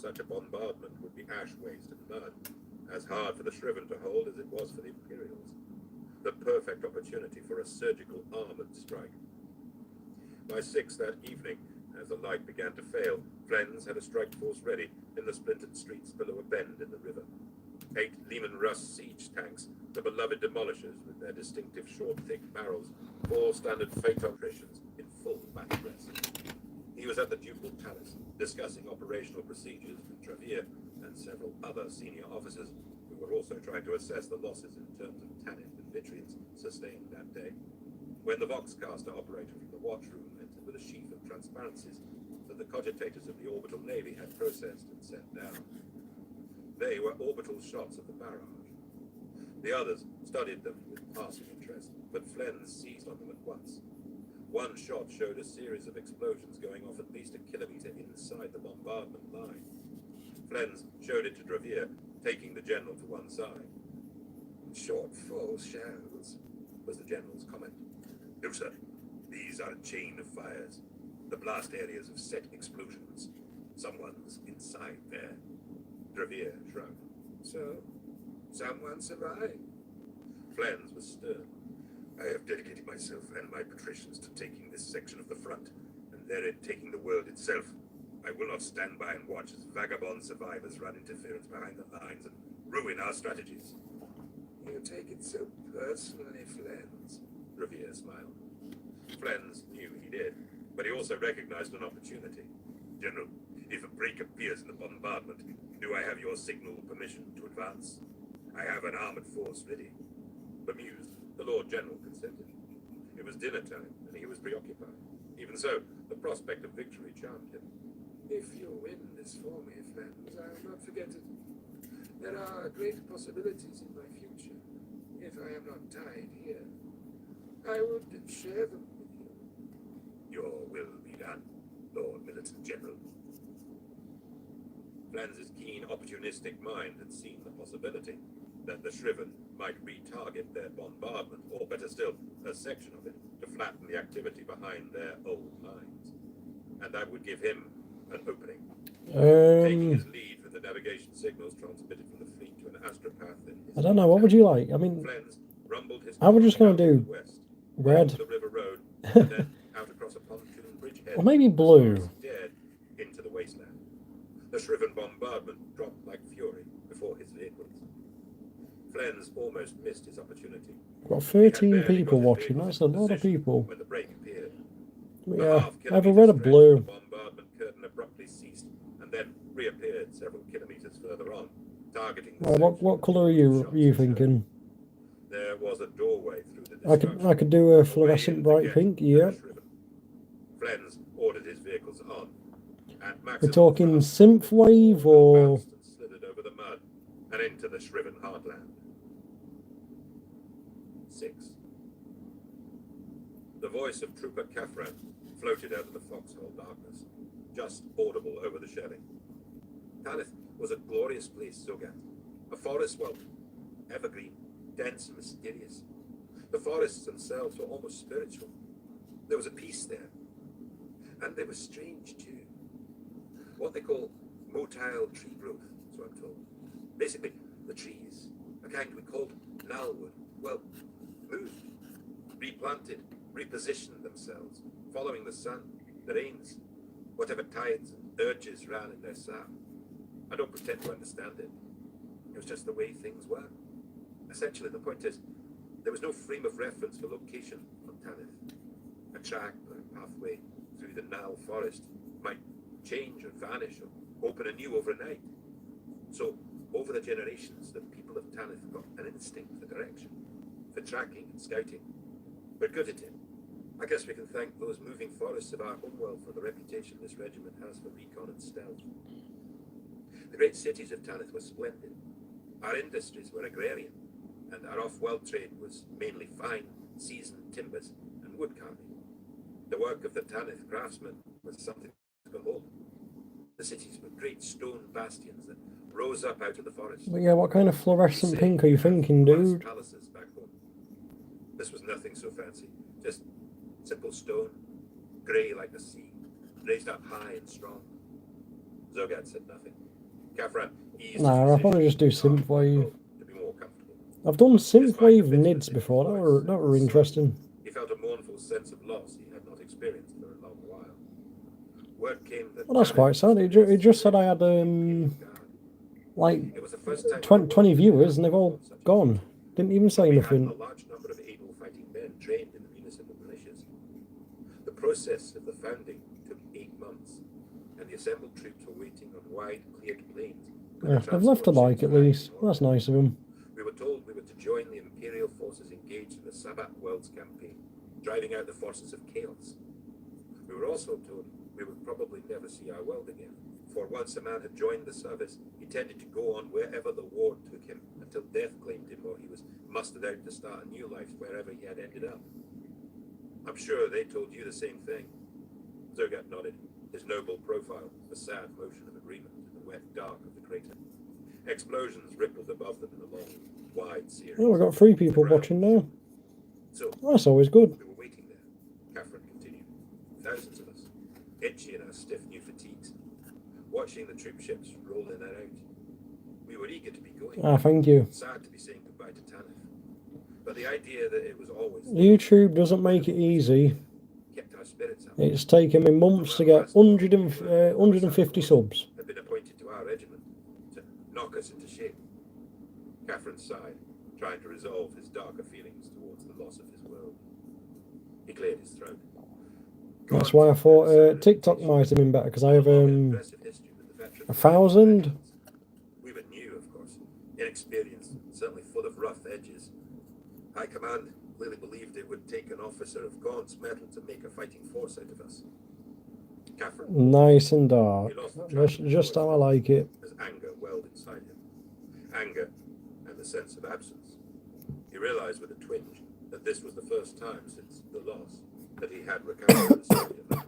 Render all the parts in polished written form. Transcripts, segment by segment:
such a bombardment would be ash waste and mud, as hard for the Shriven to hold as it was for the Imperials. The perfect opportunity for a surgical armored strike. By 6 that evening, as the light began to fail, Flens had a strike force ready in the splintered streets below a bend in the river. 8 Lehman Russ siege tanks, the beloved demolishers with their distinctive short, thick barrels, 4 standard Phaeton attritions in full battle dress. He was at the Ducal Palace, discussing operational procedures with Travier and several other senior officers who were also trying to assess the losses in terms of Tanith and Vitrians sustained that day, when the Voxcaster operator from the watchroom entered with a sheaf of transparencies that the cogitators of the orbital navy had processed and sent down. They were orbital shots of the barrage. The others studied them with passing interest, but Flens seized on them at once. One shot showed a series of explosions going off at least a kilometer inside the bombardment line. Flens showed it to Dravier, taking the general to one side. "Short false shells," was the general's comment. "No, sir. These are a chain of fires. The blast areas of set explosions. Someone's inside there." Dravier shrugged. "So, someone survived?" Flens was stern. "I have dedicated myself and my patricians to taking this section of the front, and therein taking the world itself. I will not stand by and watch as vagabond survivors run interference behind the lines and ruin our strategies." "You take it so personally, Flens," Dravier smiled. Flens knew he did, but he also recognized an opportunity. "General, if a break appears in the bombardment, do I have your signal permission to advance? I have an armored force ready." Bemused, the Lord General consented. It was dinner time, and he was preoccupied. Even so, the prospect of victory charmed him. "If you win this for me, Flens, I will not forget it. There are great possibilities in my future, if I am not tied here. I would share them with you." "Your will be done, Lord Militant General." Flens's keen, opportunistic mind had seen the possibility that the Shriven might retarget their bombardment, or better still, a section of it, to flatten the activity behind their old lines. And that would give him an opening. Taking his lead with the navigation signals transmitted from the fleet to an astropath in his I don't know, what would you like? I mean, Flens rumbled his I was just going to do west, red. the river road, and then out across a pontoon bridgehead, Or maybe blue. Dead into the wasteland. The Shriven bombardment dropped like fury before his vehicles. Flens almost missed his opportunity. Got 13 people watching, that's a lot of people. When the break appeared. Yeah, either red or blue. The bombardment curtain abruptly ceased and then reappeared several kilometers further on, targeting the what colour are you thinking? There was a doorway through the destruction. I could do a fluorescent bright pink, yeah. Flens ordered his vehicles on. We're talking synthwave or slithered over the mud and into the Shriven heartland. 6. The voice of Trooper Kathran floated out of the foxhole darkness, just audible over the shelling. Tanith was a glorious place, Zogat. A forest, well, evergreen, dense and mysterious. The forests themselves were almost spiritual. There was a peace there. And they were strange, too. What they call motile tree growth, so I'm told. Basically, the trees, a kind we called gnarlwood, well, moved, replanted, repositioned themselves, following the sun, the rains, whatever tides and urges ran in their sap. I don't pretend to understand it. It was just the way things were. Essentially, the point is, there was no frame of reference for location on Tanith. A track or a pathway through the Nile forest might change or vanish or open anew overnight. So, over the generations, the people of Tanith got an instinct for direction, for tracking and scouting. We're good at it. I guess we can thank those moving forests of our homeworld for the reputation this regiment has for recon and stealth. The great cities of Tanith were splendid. Our industries were agrarian, and our off-world trade was mainly fine, seasoned timbers and wood carving. The work of the Tanith craftsmen was something to behold. The cities were great stone bastions that rose up out of the forest. But yeah, what kind of fluorescent pink are you thinking, dude? Palaces back home. This was nothing so fancy, just simple stone, grey like the sea, raised up high and strong. Zogat said nothing. Catherine eased Nah, his I'll probably position just do on the synthwave. boat to be more comfortable. I've done synthwave Despite the nids bitterness in before. his That voice were and interesting. he felt a mournful sense of loss he had not experienced for a long while. Word came that Well, that's Tanith quite sad. was It just said I had Imperial Guard. like It was the first time 20 viewers and they've all such a gone. Didn't even say we had a nothing. large number of able fighting men trained in the municipal militias. The process of the founding took 8 months, and the assembled troops were waiting on wide, cleared plains. Yeah, they've left a like at least. That's nice of them. We were told we were to join the Imperial forces engaged in the Sabbath Worlds campaign, driving out the forces of chaos. We were also told we would probably never see our world again, for once a man had joined the service, he tended to go on wherever the war took him until death claimed him or he was mustered out to start a new life wherever he had ended up. I'm sure they told you the same thing. Zergat nodded, his noble profile a sad motion of agreement in the wet dark of the crater. Explosions rippled above them in a long, wide series. Oh, we've got 3 people watching now. So, That's always good. we were waiting there, Catherine continued. Thousands of us, itchy in our stiff new fatigues, watching the troop ships roll in and out. We were eager to be going. Ah, thank you. Sad to be saying goodbye to Tanith. But the idea that it was always YouTube doesn't make it easy. kept our spirits up. It's taken me months to get 150 subs. Had been appointed to our regiment to knock us into shape. Catherine sighed, trying to resolve his darker feelings towards the loss of his world. He cleared his throat. That's why I thought TikTok might have been better, because I have 1,000. We were new, of course, inexperienced, certainly full of rough edges. High Command clearly believed it would take an officer of Gaunt's mettle to make a fighting force out of us. Catherine, Nice and dark. Just how I like it. as anger welled inside him. Anger and the sense of absence. He realized with a twinge that this was the first time since the loss that he had recounted the story of that.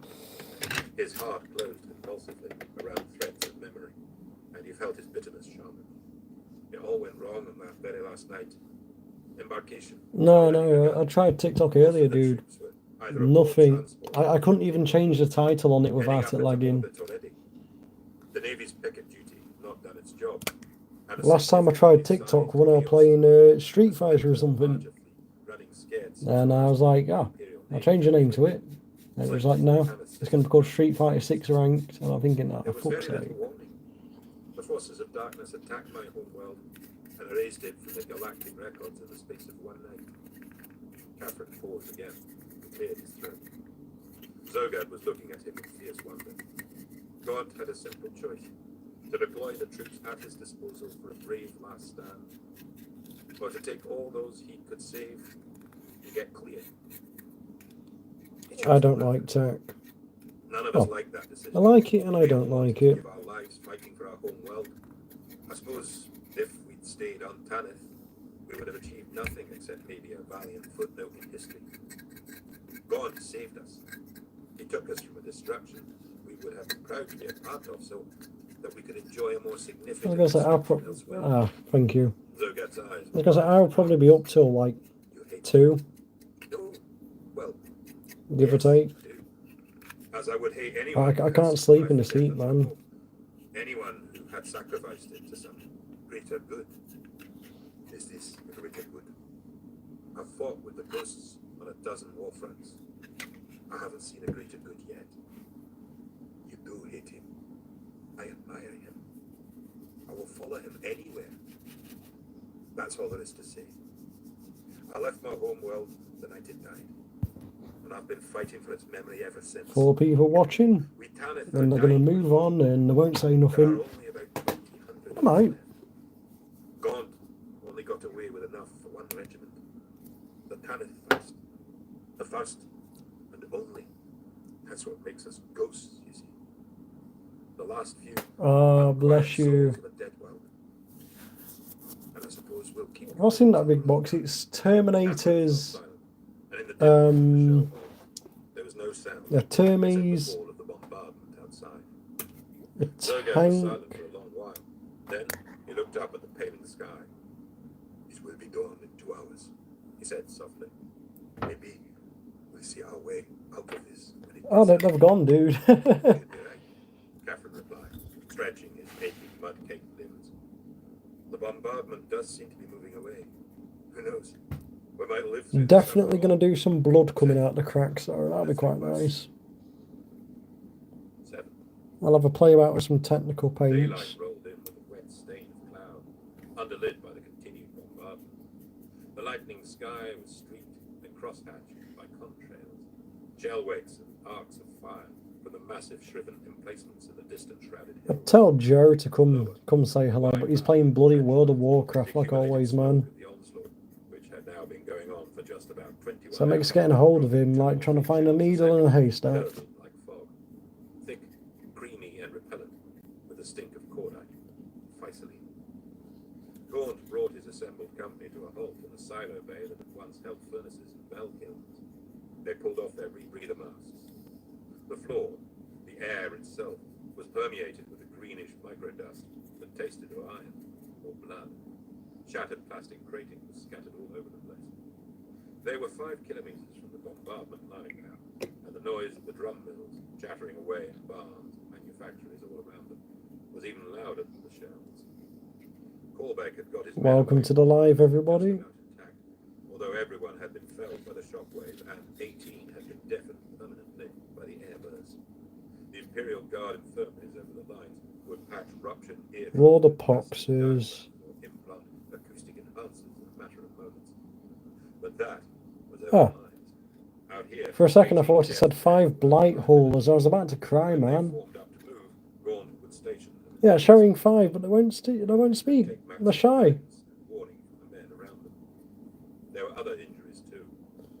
His heart closed convulsively around threads of memory, and he felt his bitterness sharpen. It all went wrong on that very last night. Embarkation. No, I tried TikTok earlier, dude. Nothing. I couldn't even change the title on it without it lagging. The Navy's picket duty not done its job. Last time I tried TikTok when I was playing Street Fighter or something, and I was like, I'll change the name to it. And it was like, no, it's going to be called Street Fighter 6 Ranked. And I'm thinking, for fuck's sake. The forces of darkness attacked my home world and erased it from the galactic records in the space of one night. Catherine paused again and cleared his throat. Zergat was looking at him in fierce wonder. Gaunt had a simple choice: to deploy the troops at his disposal for a brave last stand, or to take all those he could save and get clear. I don't like tech. None of us like that decision. I like it and I don't like it. Give our lives fighting for our home world. I suppose if we'd stayed on Tanith, we would have achieved nothing except maybe a valiant footnote in history. God saved us. He took us from a destruction we would have been proud to be a part of, so that we could enjoy a more significant elsewhere. Thank you. Zergat's eyes. Because I'll probably be up till like 2, No. Well, give or take. I do. As I would hate anyone. I can't sleep in this heat, man. Anyone who had sacrificed it to some greater good. Is this a greater good? I've fought with the ghosts on a dozen war fronts. I haven't seen a greater good yet. You do hate him. I admire him. I will follow him anywhere. That's all there is to say. I left my home world the night it died, and I've been fighting for its memory ever since. 4 people watching, then they're going to move on and they won't say nothing. I might. Gaunt only got away with enough for one regiment. The Tanith first. The first and only. That's what makes us ghosts, you see. The last few. Ah, bless you. Of the dead world. And I suppose we'll keep. What's in that big box? It's Terminators. There was no sound. The Termies. The of the bombardment outside. A Zergat was tank. silent for a long while. Then he looked up at the paling sky. It will be dawn in 2 hours, he said softly. Maybe we'll see our way out of this. Oh, they've gone, dude. You'd be right, Catherine replied, stretching his aching mud-caked limbs. The bombardment does seem to be moving away. Who knows? We might live through Definitely going to do some blood coming out the cracks, though. That'll be quite nice. 7. I'll have a play about with some technical Daylight paints. rolled in with a wet stain of cloud, underlit by the continued bombardment. The lightening sky was streaked and crosshatched by contrails, gel wakes and arcs of fire from the massive shriven emplacements in the distant shrouded hills. I'd tell Joe to come say hello, but he's playing bloody World of Warcraft like always, man. The onslaught, which had now been going on for just about 21 So it makes getting a hold of him like trying to find a needle in a haystack. like fog, thick, creamy and repellent, with the stink of cordite, Physaline. Gaunt brought his assembled company to a halt in a silo bay that had once held furnaces and bell kilns. They pulled off their rebreather masks. The floor, the air itself, was permeated with a greenish microdust that tasted of iron or blood. Shattered plastic crating was scattered all over the place. They were 5 kilometers from the bombardment line now, and the noise of the drum mills chattering away in barns and manufactories all around them was even louder than the shells. Corbeck had got his Welcome to the live, everybody. intact, although everyone had been felled by the shockwave and 18 had been deafened permanently by the air bursts. The Imperial Guard infirmaries over the lines would patch ruptured ear. Raw the poxes. Implant acoustic enhancers in a matter of moments. But that was Oh. over lines. Out here, For a second I thought it said 5 blight haulers. I was about to cry, when they man. formed up to move, Gaunt would station them. Yeah, showing 5, but they won't speak. They're shy. Warning from the men around them. There were other injuries too.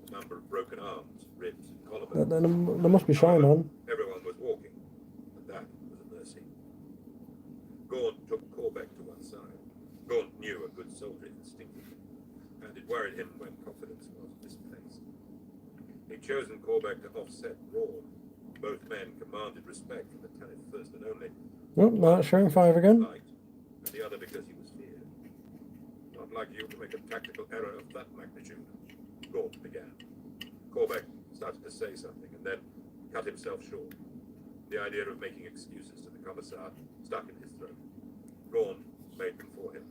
A number of broken arms, ribs, and collarbones. They must be shy, man. Everyone was walking, and that was a mercy. Gaunt took Corbeck to one side. Gaunt knew a good soldier instinctively, and it worried him when confidence was misplaced. He'd chosen Corbeck to offset Brawn. Both men commanded respect from the Teneth first and only. Oh, no, that's showing 5 again. Liked, and the other because he was feared. Not like you to make a tactical error of that magnitude, Gaunt began. Corbeck started to say something and then cut himself short. The idea of making excuses to the commissar stuck in his throat. Gaunt made them for him.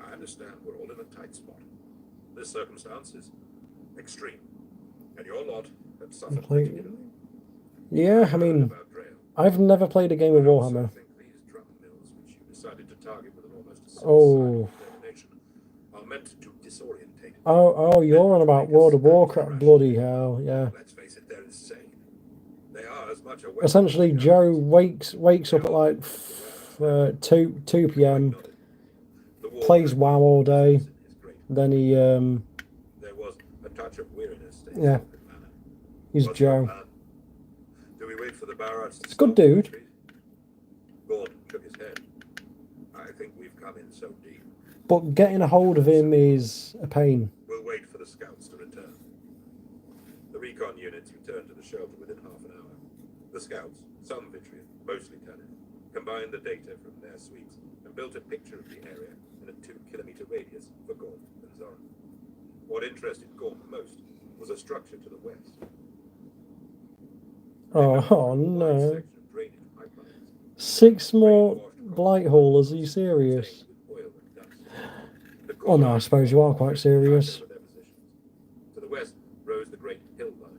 I understand we're all in a tight spot. This circumstance is extreme, and your lot have suffered particularly. Yeah, I mean, I've never played a game of Warhammer. These drum mills, which you decided to target with an almost Oh. determination, are meant to disorientate. Oh, you're on about World of Warcraft. Bloody hell, yeah. Let's face it, they're insane. They are as much a weapon Essentially, as Joe wakes up at like 2 p.m. plays WoW all day. Then he There was a touch of weariness to his Yeah. open manner. he's What's your Joe. plan? Do we wait for the barrage to It's a good stop the dude. retreat? Gordon shook his head. I think we've come in so deep. But getting a hold of him is a pain. We'll wait for the scouts to return. The recon units returned to the shelter within half an hour. The scouts, some Vitrian, mostly Teneth, combined the data from their suites and built a picture of the area in a 2-kilometer radius for Gaunt and Zoran. What interested Gaunt most was a structure to the west. Oh no. 6 more blight haulers, are you serious? Oh no, I suppose you are quite serious. To the west rose the great hill line.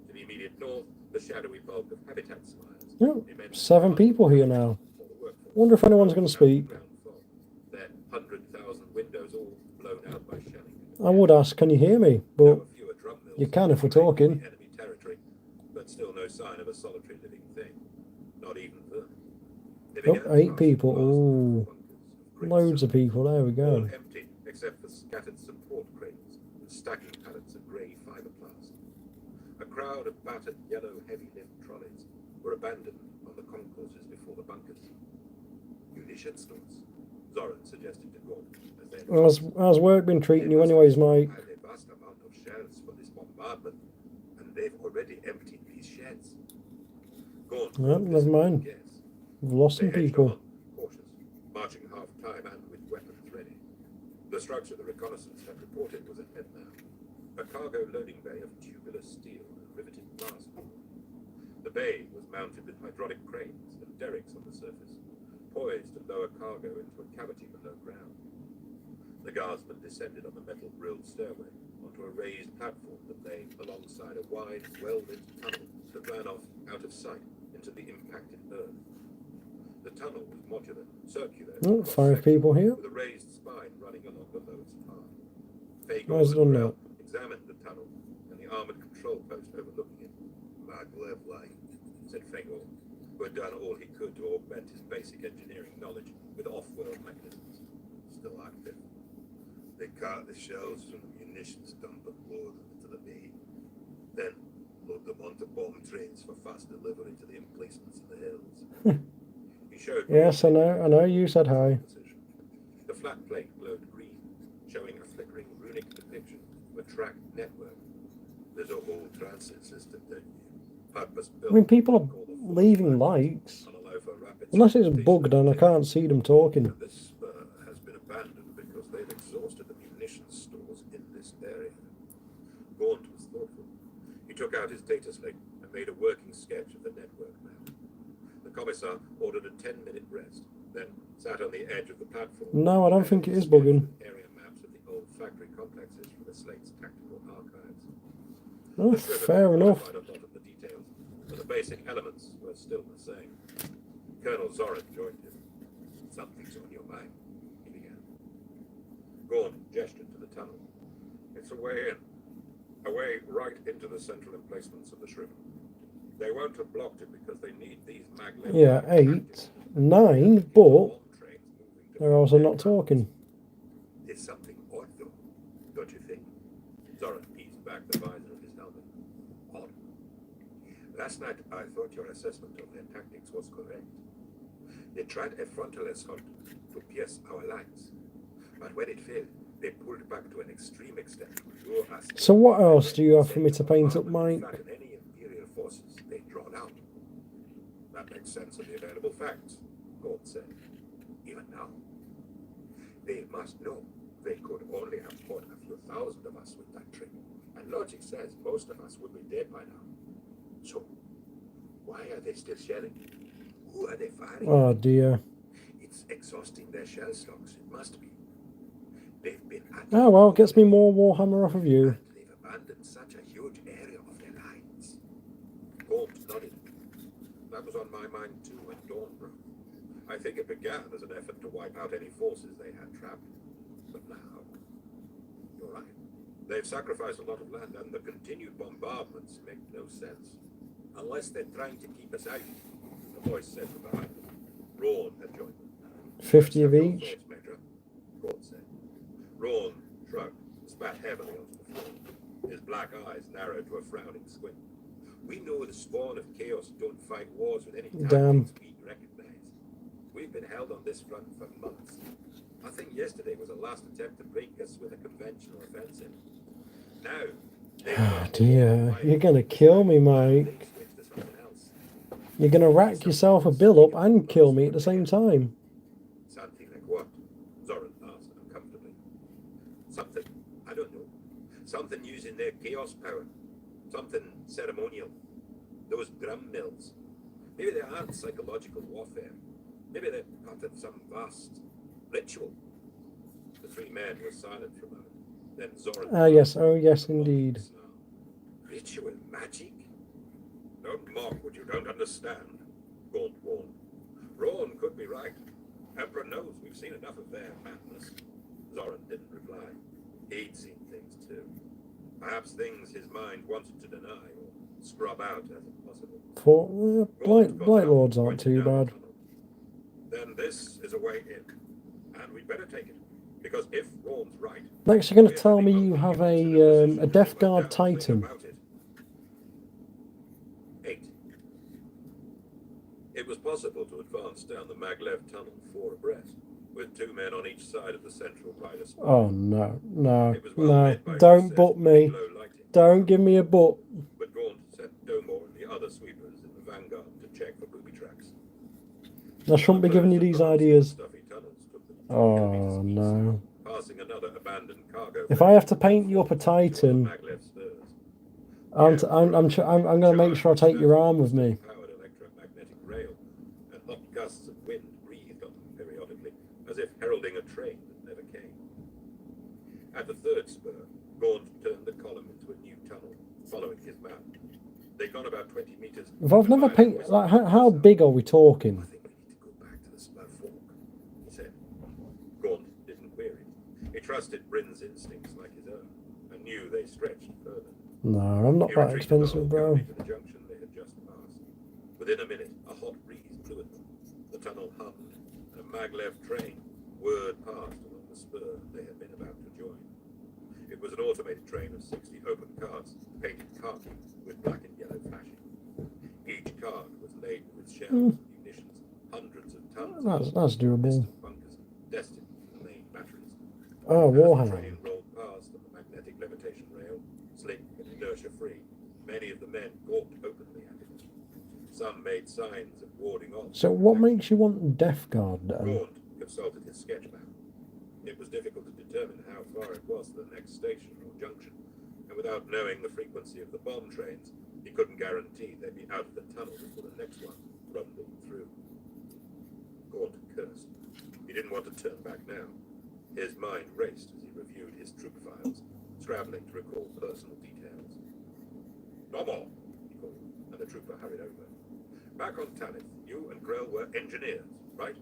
To the immediate north, the shadowy bulk of habitat spires. Yep, 7 people here now. Wonder if anyone's going to speak. Their 100,000 windows all blown out by shelling. I would ask, can you hear me? But you can if we're talking. Enemy territory, but still no sign of a solitary living thing. Not even vermin. Oh, 8 people. Ooh, loads of people. There we All go. empty except for scattered support crates and stacking pallets of grey fiberglass. A crowd of battered yellow heavy lift trolleys were abandoned on the concourses before the bunkers. Munition stores, Zoran suggested to Gaunt. How's work been treating you anyways, Mike? Have a vast amount of shells for this bombardment, and they've already emptied these sheds. Gaunt, Well, never mind. yes. We've lost some They edged people. on, cautious, marching half-time and with weapons ready. The structure the reconnaissance had reported was ahead now. A cargo loading bay of tubular steel and riveted glass. The bay was mounted with hydraulic cranes and derricks on the surface, poised to lower cargo into a cavity below ground. The guardsman descended on the metal grilled stairway onto a raised platform that lay alongside a wide, well-lit tunnel that ran off out of sight into the impacted earth. The tunnel was modular, circular, Oh, 5 people here. with a raised spine running along the lowest part. Nice done that. Examined the tunnel and the armored control post overlooking it. Maglev light, said Fengor, who had done all he could to augment his basic engineering knowledge with off-world mechanisms. Still active. They cart the shells from the munitions dump and load them into the bay. Then load them onto bomb trains for fast delivery to the emplacements in the hills. He showed Yes, I know, you said hi. The flat plate glowed green, showing a flickering runic depiction of a tracked network. There's a whole transit system that purpose-built. I mean, people are leaving lights. Unless it's bugged and I can't see them talking. This spur has been abandoned because they've exhausted the munitions stores in this area. Gaunt was thoughtful. He took out his data slate and made a working sketch of the network map. The commissar ordered a 10-minute rest, then sat on the edge of the platform. No, I don't think it is bugging. Area maps of the old factory complexes from the slate's tactical archives. Oh, fair enough. A lot of the details, but the basic elements were still the same. Colonel Zoran joined him. Something's on your mind, he began. Gaunt gestured to the tunnel. It's a way in. A way right into the central emplacements of the Shriven. They won't have blocked it because they need these maglev. Yeah, 8, 9, but they're also not talking. There's something odd though, don't you think? Zoran eased back the visor of his helmet. Odd. Last night I thought your assessment of their tactics was correct. They tried a frontal assault to pierce our lines, but when it failed, they pulled back to an extreme extent to lure us. So what else do you have for me to paint up, Mike? Any Imperial forces they'd drawn out. That makes sense of the available facts, Gaunt said. Even now, they must know they could only have fought a few thousand of us with that trick, and logic says most of us would be dead by now. So, why are they still shelling? Who are they firing? Oh dear. It's exhausting their shell stocks, it must be. They've been at Oh well, gets me more Warhammer off of you. and they've abandoned such a huge area of their lines. Gaunt nodded. That was on my mind too when dawn broke. I think it began as an effort to wipe out any forces they had trapped. But now, you're right. They've sacrificed a lot of land, and the continued bombardments make no sense. Unless they're trying to keep us out, the voice said from behind them. Rawn had joined them. 50 of each. Gaunt said. Rawn shrugged, spat heavily onto the floor. His black eyes narrowed to a frowning squint. We know the spawn of chaos don't fight wars with any tactics we recognize. We've been held on this front for months. I think yesterday was a last attempt to break us with a conventional offensive. Now, Dear, you're gonna kill me, Mike. You're gonna rack yourself a bill up and kill me at the same time. Something like what? Zoran asked uncomfortably. Something, I don't know. Something using their chaos power. Something ceremonial. Those drum mills. Maybe they aren't psychological warfare. Maybe they're part of some vast ritual. The three men were silent for a moment. Then Zoran. Ah, yes, oh yes, indeed. Ritual magic? Don't mock what you don't understand, Gaunt warned. Rawn could be right. Emperor knows we've seen enough of their madness. Zoran didn't reply. He'd seen things too. Perhaps things his mind wanted to deny or scrub out as impossible. For Blight Lords aren't too bad. Then this is a way in, and we'd better take it. Because if Rawn's right... Next you're going to tell me you have a Death Guard Titan. 8. It was possible to advance down the maglev tunnel 4 abreast, with 2 men on each side of the central rider spine. Oh no, don't butt me. Don't give me a butt. But Gaunt sent Domore and the other sweepers in the vanguard to check for booby tracks. I shouldn't be giving you these ideas. Oh no. If I have to paint you up a Titan, I'm going to make sure I take your arm with me. Electromagnetic rail, and hot gusts of wind breathed on as if heralding a train that never came. At the third spur, Gaunt turned the column into a new tunnel, following his map. They'd gone about 20 meters. If I've never painted, like, how big are we talking? I think we need to go back to the spur fork, he said. Gaunt didn't query. He trusted Bryn's instincts like his own, and knew they stretched further. No, I'm not that expensive, bro. To the junction they had just passed. Within a minute, a hot breeze blew at them. The tunnel hummed, and a maglev train whirred past along the spur they had been about to join. It was an automated train of 60 open cars, painted khaki with black and yellow flashing. Each card was laden with shells and munitions, hundreds of tons That's doable. bunkers destined for the main batteries. Oh, As the warhammer. train rolled past on the magnetic levitation rail, slick and inertia-free, many of the men gawped openly at it. Some made signs of warding off. So what makes you want deathguard then? Gaunt consulted his sketch map. It was difficult to determine how far it was to the next station or junction, and without knowing the frequency of the bomb trains, he couldn't guarantee they'd be out of the tunnel before the next one rumbled through. Gaunt cursed. He didn't want to turn back now. His mind raced as he reviewed his troop files, scrambling to recall personal details. "No more," he called, and the trooper hurried over. "Back on Tanith, you and Grell were engineers, right?"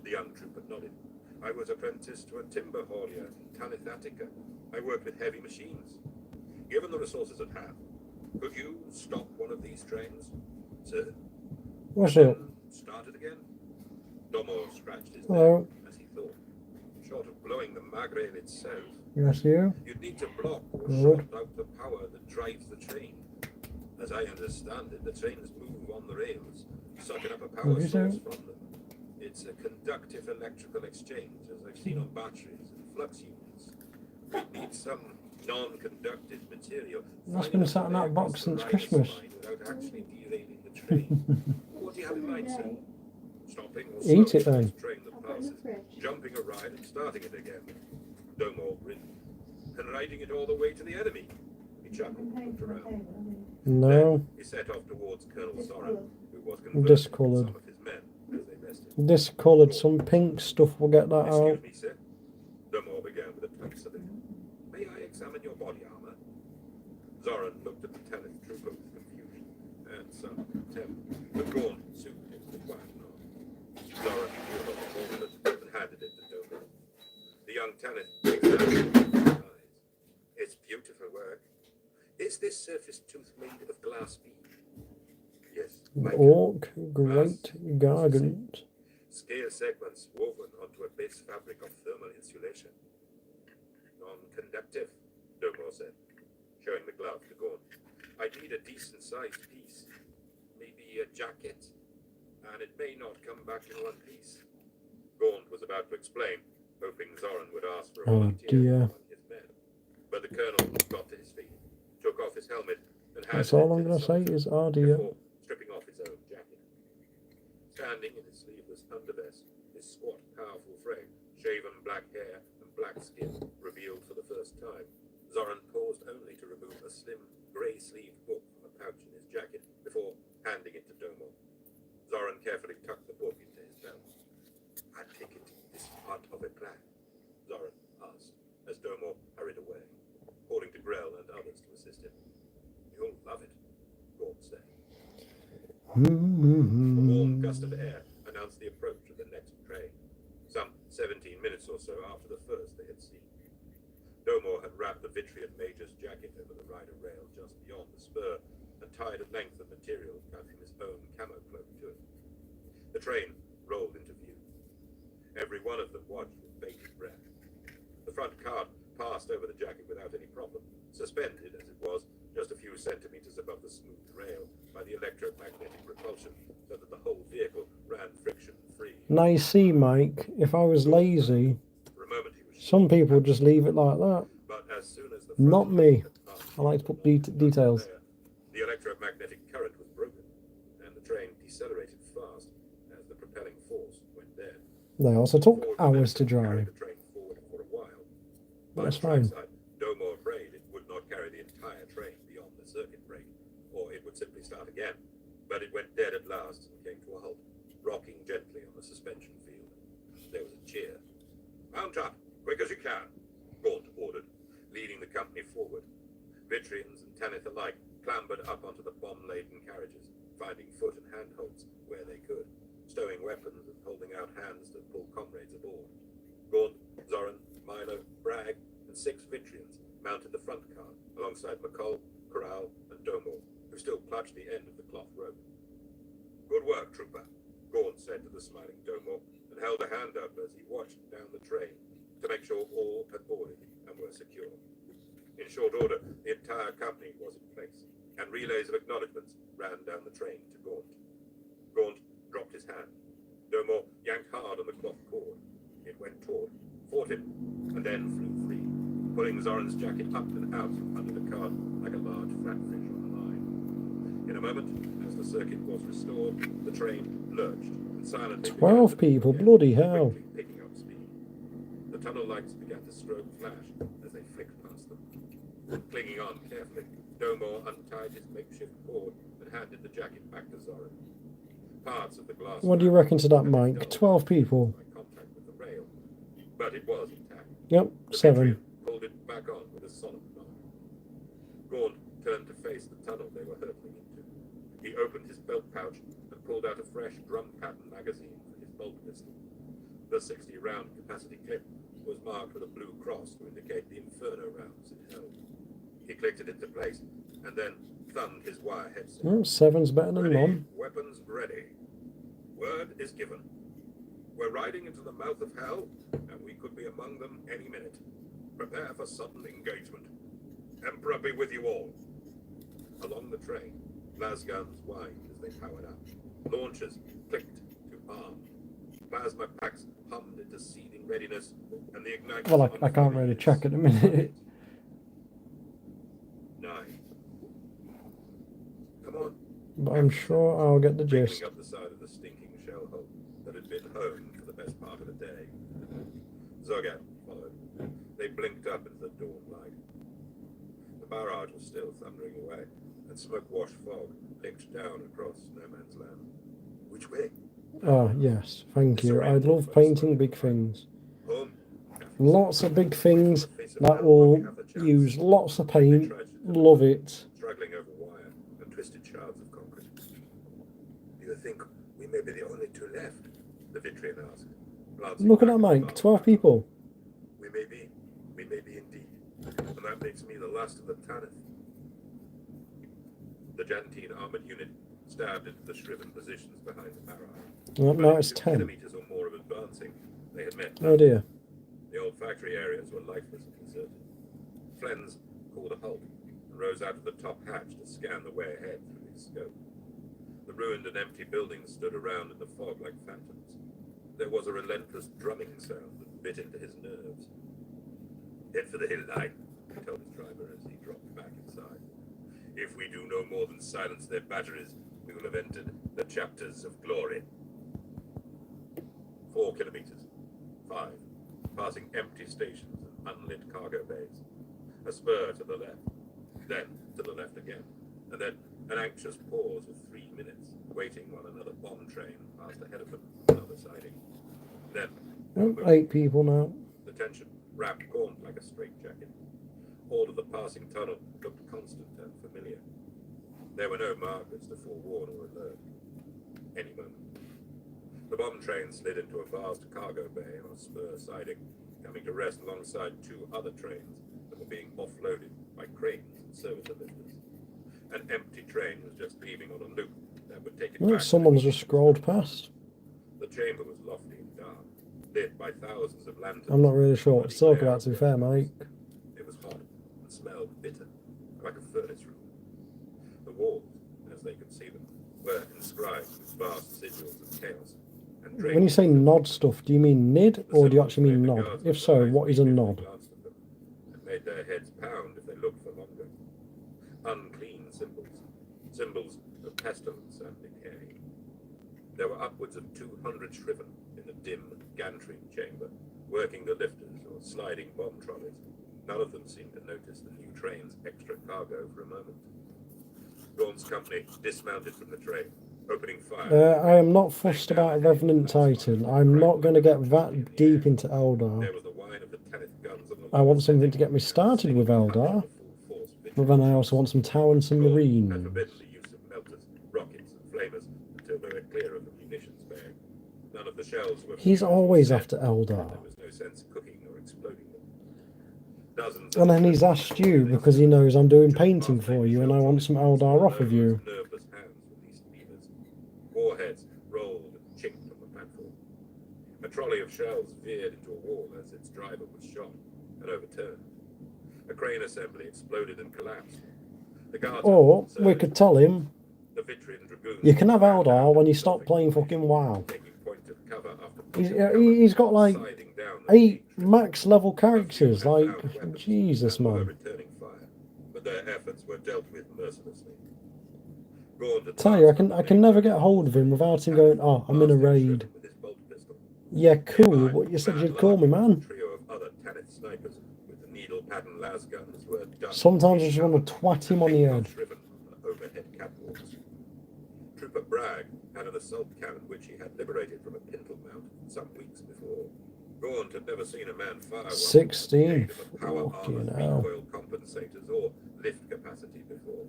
The young trooper nodded. "I was apprenticed to a timber haulier in Tanith Attica. I worked with heavy machines. Given the resources at hand, could you stop one of these trains?" "Sir." What's And up? then start it again? Domo scratched his Hello. neck as he thought. Short of blowing the magrail itself, Yes, you? you'd need to block or Good. short out the power that drives the train. As I understand it, the trains move on the rails, sucking up a power What is source it? from them. It's a conductive electrical exchange, as I've seen on batteries and flux units. We need some non-conductive material. That's Finding been a sat in way that across box the since rider Christmas. spine without actually derailing the train. What do you have in mind, sir? Stopping or Eat it slowing then. this train that passes, jumping a ride and starting it again. Domo grinned. And riding it all the way to the enemy. He chuckled and looked around. No. Then he set off towards Colonel Zoran, who was conversing with Discoloured. some of his men as they rested. Discoloured, some pink stuff will get that "Excuse out. me, sir." Domo began with a tight salute. "May I examine your body armor?" Zoran looked at the tenant trooper with confusion and some contempt. The gaunt soothed him with a quiet nod. Zoran drew up the gauntlet and handed it to Domo. The young tenant examined it with his eyes. "It's beautiful work. Is this surface tooth made of glass bead?" "Yes. Orc, great gargant. Scale segments woven onto a base fabric of thermal insulation. Non-conductive," Domo said, showing the glove to Gaunt. "I need a decent-sized piece. Maybe a jacket. And it may not come back in one piece." Gaunt was about to explain, hoping Zoran would ask for a Oh, volunteer dear. among his men. But the colonel got to his feet, took off his helmet, and handed That's all it I'm to going his to say soldier is, oh dear. before stripping off his own jacket. Standing in his sleeveless undervest, his squat, powerful frame, shaven black hair, and black skin revealed for the first time, Zoran paused only to remove a slim, grey-sleeved book from a pouch in his jacket before handing it to Domo. Zoran carefully tucked the book into his belt. "I take it this is part of a plan?" Zoran asked, as Domo hurried away, calling to Grell and others to assist him. "You'll love it," Gaunt said. A warm gust of air announced the approach of the next train, some 17 minutes or so after the first they had seen. Domo had wrapped the Vitrian Major's jacket over the rider rail just beyond the spur and tied a length of material cut from his own camo cloak to it. The train rolled into view. Every one of them watched with bated breath. The front cart passed over the jacket without any problem, suspended as it was just a few centimeters above the smooth rail by the electromagnetic repulsion, so that the whole vehicle ran friction-free. Now you see, Mike, if I was lazy, For a moment he was some sure, people would just leave it like that. but as soon as the Not front me. had passed I like to put the details. layer, the electromagnetic current was broken, and the train decelerated fast as the propelling force went dead. They also took Ford hours to carried drive. the train forward for a while. That's By fine. trackside, Domo prayed it would not carry the entire train beyond the circuit break, or it would simply start again. But it went dead at last and came to a halt, rocking gently on the suspension field. There was a cheer. Mount up, quick as you can, Gaunt ordered, leading the company forward. Vitrians and Tanith alike clambered up onto the bomb-laden carriages, finding foot and handholds where they could, stowing weapons and holding out hands to pull comrades aboard. Gaunt, Zoran, Milo, Bragg, and 6 Vitrians mounted the front car, alongside McCall, Corral, and Domor, who still clutched the end of the cloth rope. Good work, trooper, Gaunt said to the smiling Domor, and held a hand up as he watched down the train to make sure all had boarded and were secure. In short order, the entire company was in place, and relays of acknowledgements ran down the train to Gaunt. Gaunt dropped his hand. Domor yanked hard on the cloth cord. It went taut, fought him, and then flew free, pulling Zoran's jacket up and out under the cart like a large flatfish on a line. In a moment, as the circuit was restored, the train lurched and silently 12 people, bloody hell. picking up speed. The tunnel lights began to strobe flash as they flicked past them. Clinging on carefully, Domor untied his makeshift cord and handed the jacket back to Zoran. Parts of the glass. What do you reckon to that, Mike? 12 people. Contact with the rail, but it was intact. Yep, 7. Pulled it back on with a solid knock. Gaunt turned to face the tunnel they were hurtling into. He opened his belt pouch and pulled out a fresh drum-pattern magazine for his bolt pistol. The 60-round capacity clip was marked with a blue cross to indicate the Inferno rounds it held. He clicked it into place and then thumbed his wire headset. 7's better than Ready, 1. weapons ready. Word is given. We're riding into the mouth of hell, and we could be among them any minute. Prepare for sudden engagement. Emperor be with you all. Along the train, las guns whined as they powered up. Launchers clicked to arm. Plasma packs hummed into seething readiness, and the igniter. Well, I can't really check at the minute. 9. Come on. But I'm sure I'll get the gist. Picking up the side of the stinking shell hole that had been home for the best part of the day. Zogat followed. They blinked up into the dawn light. The barrage was still thundering away, and smoke-washed fog licked down across no man's land. Which way? Ah, yes, thank you. I love painting big things. Home. Lots of big things that will use lots of paint. Love it. Struggling over wire and twisted shards of concrete. Do you think we may be the only 2 left? The Vitrian asked. Look at that, Mike. 12 people. We may be indeed. And that makes me the last of the Tanith. The Jantine armored unit stabbed into the shriven positions behind the barrage. Well, now it's 10. Kilometers or more of advancing, they had met. Oh dear. The old factory areas were lifeless and deserted. Flens called a halt and rose out of the top hatch to scan the way ahead through his scope. The ruined and empty buildings stood around in the fog like phantoms. There was a relentless drumming sound that bit into his nerves. Head for the hill line, he told his driver as he dropped back inside. If we do no more than silence their batteries, we will have entered the chapters of glory. 4 kilometers. 5. Passing empty stations and unlit cargo bays. A spur to the left. Then to the left again. And then an anxious pause of 3 minutes, waiting while another bomb train passed ahead of them, another siding. Then... Oh, 8 people now. The tension wrapped Gaunt like a straitjacket. All of the passing tunnel looked constant and familiar. There were no markers to forewarn or alert. Any moment. The bomb train slid into a vast cargo bay on a spur siding, coming to rest alongside 2 other trains that were being offloaded by cranes and servitor lifters. An empty train was just leaving on a loop that would take it back. Someone's just scrolled past. The chamber was lofty and dark, lit by thousands of lanterns. I'm not really sure what to talk about, to be fair, Mike. It was hot and smelled bitter, like a furnace room. The walls, as they could see them, were inscribed with vast sigils of chaos. And When you say nod stuff, do you mean nid, or do you actually mean nod? If so, what is a nod? And made their heads pound if they looked for longer. Unclean symbols, symbols of pestilence and decay. There were upwards of 200 shriven in the dim gantry chamber, working the lifters or sliding bomb trolleys. None of them seemed to notice the new train's extra cargo for a moment. Gaunt's company dismounted from the train, Opening fire. I am not fussed about a Revenant Titan. I'm not going to get that deep into Eldar. There was the whine of the Tanith guns on the I want something to get me started with Eldar, but then I also want some Tau and some Had Marines. forbidden the use of melters, rockets, and flamers until they were clear of the munitions bag. None of the shells were. He's always after Eldar. There was no sense cooking or exploding them. Dozens And then he's asked you because he knows I'm doing painting for you and I want some Eldar off of you. Nerveless hands released levers. Warheads rolled and chinked on the platform. A trolley of shells veered into a wall as its driver was shot and overturned. A crane assembly exploded and collapsed. The guards Or we could tell him, the Vitrian dragoons you can have Eldar when you stop playing fucking WoW. taking point of cover after He's got like sliding down 8 max level characters. Like, Jesus, were man. returning fire, but their efforts were dealt with mercilessly. Gaunt had Tell you, tasked I can never get hold of him without him going, oh, I'm in a raid. with his bolt pistol. Yeah, cool, but you said you'd call me, man. A trio of other Tanith snipers with the needle pattern las guns were done. Sometimes I just want to twat him on the head. Shriven on the overhead catwalks. Trooper Bragg had an assault cannon which he had liberated from a pintle mount some weeks before. Gaunt had never seen a man fire one 16. with a power Fucking armor, hell. recoil compensators, or lift capacity before.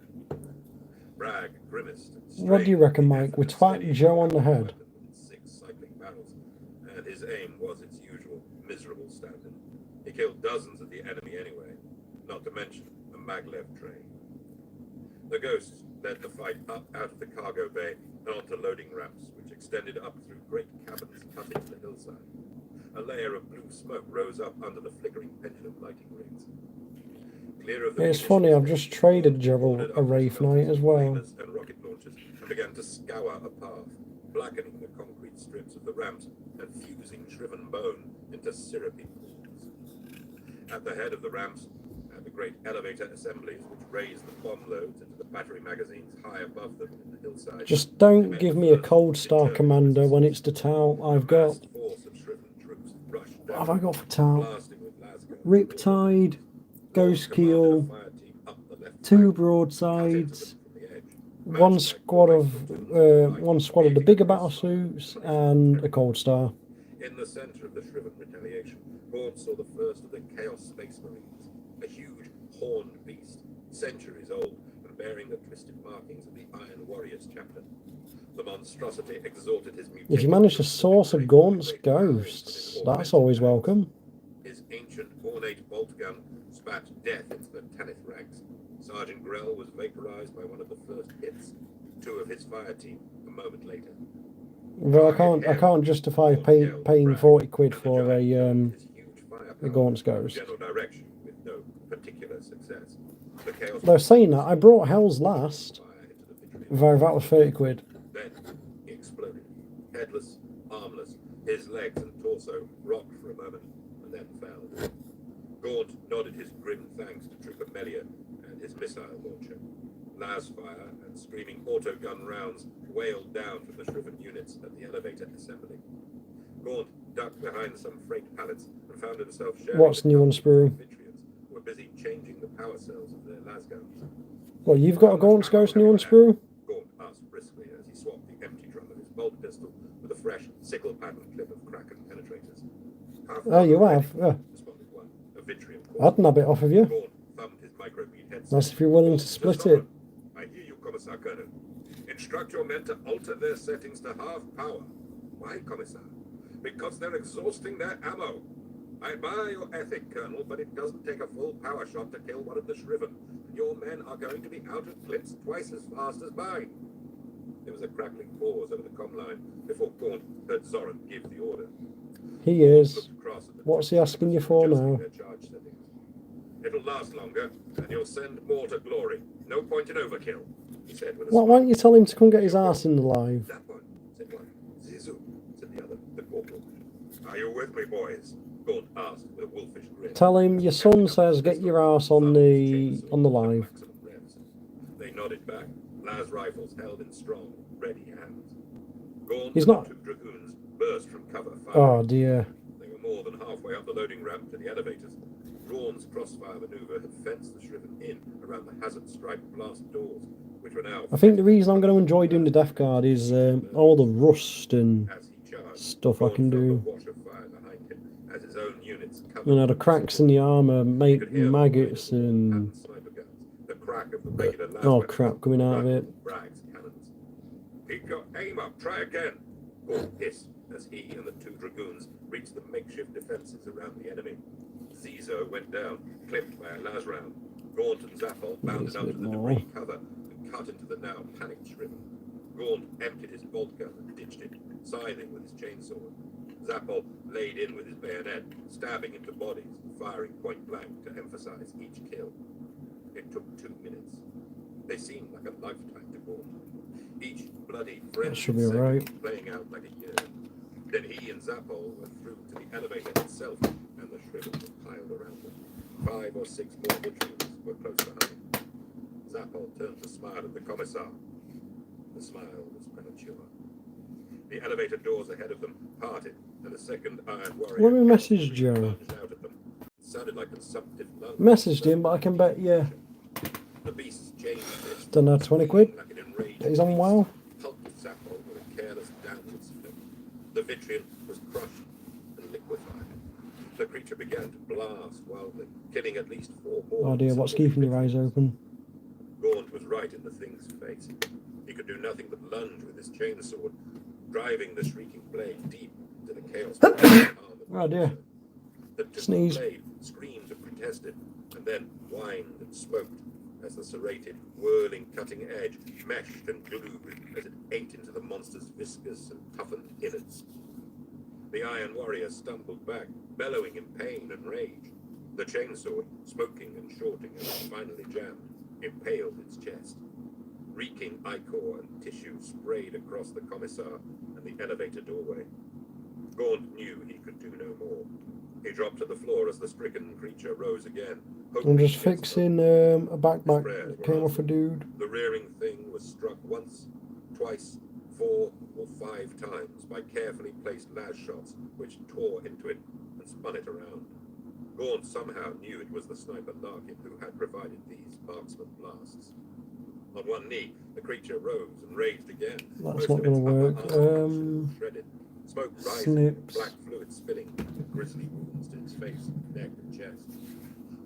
Bragg grimaced. What do you reckon, Mike? We twat Joe on the head. 6 cycling barrels, and his aim was its usual miserable standard. He killed dozens of the enemy anyway, not to mention a maglev train. The Ghosts led the fight up out of the cargo bay and onto loading ramps, which extended up through great caverns cut into the hillside. A layer of blue smoke rose up under the flickering pendulum lighting rings. Clear of the It's funny, I've just traded Gerald a Wraith Knight as well. flamers and rocket launchers and began to scour a path, blackening the concrete strips of the ramps and fusing shriven bone into syrupy pools. At the head of the ramps, and the great elevator assemblies which raised the bomb loads into the battery magazines high above them in the hillside. Just don't give me a Cold Star Commander when it's to Tau. I've got... Vast force of shriven troops rushed What down, have I got for Tau? blasting with las guns. Riptide, Ghost Keel, 2 broadsides, one squad of the bigger battle suits, and a Cold Star. In the center of the shriven retaliation, Gaunt saw the first of the Chaos Space Marines, a huge horned beast, centuries old, and bearing the twisted markings of the Iron Warriors chapter. The monstrosity exalted his mutation. If you manage to source a Gaunt's Ghosts, that's always welcome. His ancient ornate bolt gun spat death into the Tanith ranks. Sergeant Grell was vaporized by one of the first hits. 2 of his fire team a moment later. But I can't justify paying 40 quid for a Gaunt's Ghost. General direction with no particular success. The Chaos They're saying that I brought Hell's Last. fire into the Vitrian. That was 30 quid. Then he exploded, headless, armless. His legs and torso rocked for a moment and then fell. Gaunt nodded his grim thanks to Trooper Melia and his missile launcher. Las fire and screaming autogun rounds wailed down from the shriven units at the elevator assembly. Gaunt ducked behind some freight pallets and found himself sharing What's new on Sprue? Vitrians who were busy changing the power cells of their las guns. Well, you've got a Gaunt's Ghost new on Sprue? Gaunt asked briskly as he swapped the empty drum of his bolt pistol with a fresh sickle pattern clip of Kraken penetrators. Oh, you have? Yeah. Responded one, a Vitrian I'd nab it off of you. Gaunt thumbed his microbead headset. That's if you're willing to split it. I hear you, Commissar Colonel. Instruct your men to alter their settings to half power. Why, Commissar? Because they're exhausting their ammo. I admire your ethic, Colonel, but it doesn't take a full power shot to kill one of the Shriven. Your men are going to be out of clips twice as fast as mine. There was a crackling pause over the comm line before Gaunt heard Zoran give the order. He is. Looked across at the What's he troops asking you for adjusting now? their charge settings. It'll last longer, and you'll send more to glory. No point in overkill, he said with a Why don't you tell him to come get his arse in the live? That one, said one. Zizou, said the other, the corporal. Are you with me, boys? Gaunt asked with a wolfish grin. Tell him your son says get your arse on the live. They nodded back, las rifles held in strong, ready hands. Gaunt He's and not- the 2 dragoons burst from cover fire. Oh dear. They were more than halfway up the loading ramp to the elevators. Braun's crossfire maneuver had fenced the Shriven in around the hazard-striped blast doors, which were now. I think the reason I'm going to enjoy doing the Death Guard is all the rust and stuff I can do. As his own units You know, the cracks in the armour make maggots and the crack of the regular oh crap coming out of it. Bragg's cannons. Keep your aim up, try again. Gaunt hissed as he and the two dragoons reached the makeshift defences around the enemy. Zizo went down, clipped by a las round. Gaunt and Zappel bounded up to the debris cover and cut into the now panicked Shriven. Gaunt emptied his bolt gun and ditched it, scything with his chainsaw. Zappel laid in with his bayonet, stabbing into bodies and firing point blank to emphasize each kill. It took 2 minutes. They seemed like a lifetime to Gaunt. Each bloody frenzied second playing out like a year. Then he and Zappel were through to the elevator itself, and the Shriven were piled around them. 5 or 6 more Butchers were close behind. Zappel turned to smile at the Commissar. The smile was premature. The elevator doors ahead of them parted, and the second Iron Warrior... Let me message Joe. Sounded like consumptive lungs. Messaged him, but I can bet, yeah. The beast's changed this. Don't know, 20 quid? He's on WoW. Zappel with a careless downwards flip. The Vitrion was crushed and liquefied. The creature began to blast wildly, killing at least 4 more. Oh dear, what's keeping your eyes open? Gaunt was right in the thing's face. He could do nothing but lunge with his chainsword, driving the shrieking blade deep into the chaos. Oh dear. The Sneeze. Blade screamed and protested, and then whined and smoked as the serrated, whirling cutting edge meshed and glued as it ate into the monster's viscous and toughened innards. The Iron Warrior stumbled back, bellowing in pain and rage. The chainsword, smoking and shorting as it finally jammed, impaled its chest. Reeking ichor and tissue sprayed across the Commissar and the elevator doorway. Gaunt knew he could do no more. He dropped to the floor as the stricken creature rose again. I'm just fixing a backpack that came off a dude. The rearing thing was struck once, twice, 4 or 5 times by carefully placed las shots which tore into it and spun it around. Gaunt somehow knew it was the sniper Larkin who had provided these marksman blasts. On one knee, the creature rose and raged again. That's not going to work. Shredded. Smoke rising, Snips. black fluid spilling, grisly wounds to its face, neck, and chest.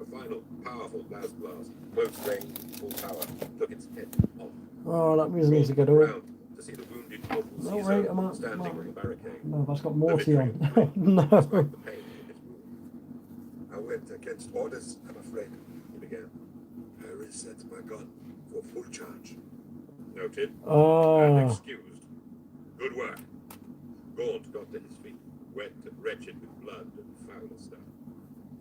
A final, powerful las blast, close range, full power, took its head off. Oh, that means I need to get up. To see the wounded local No, wait, I'm not. standing on the barricade. No, that's got Morty on. No. I went against orders, I'm afraid, he began. I reset my gun for full charge. Noted. And excused. Good work. Gaunt got to his feet, wet and wretched with blood and foul stuff.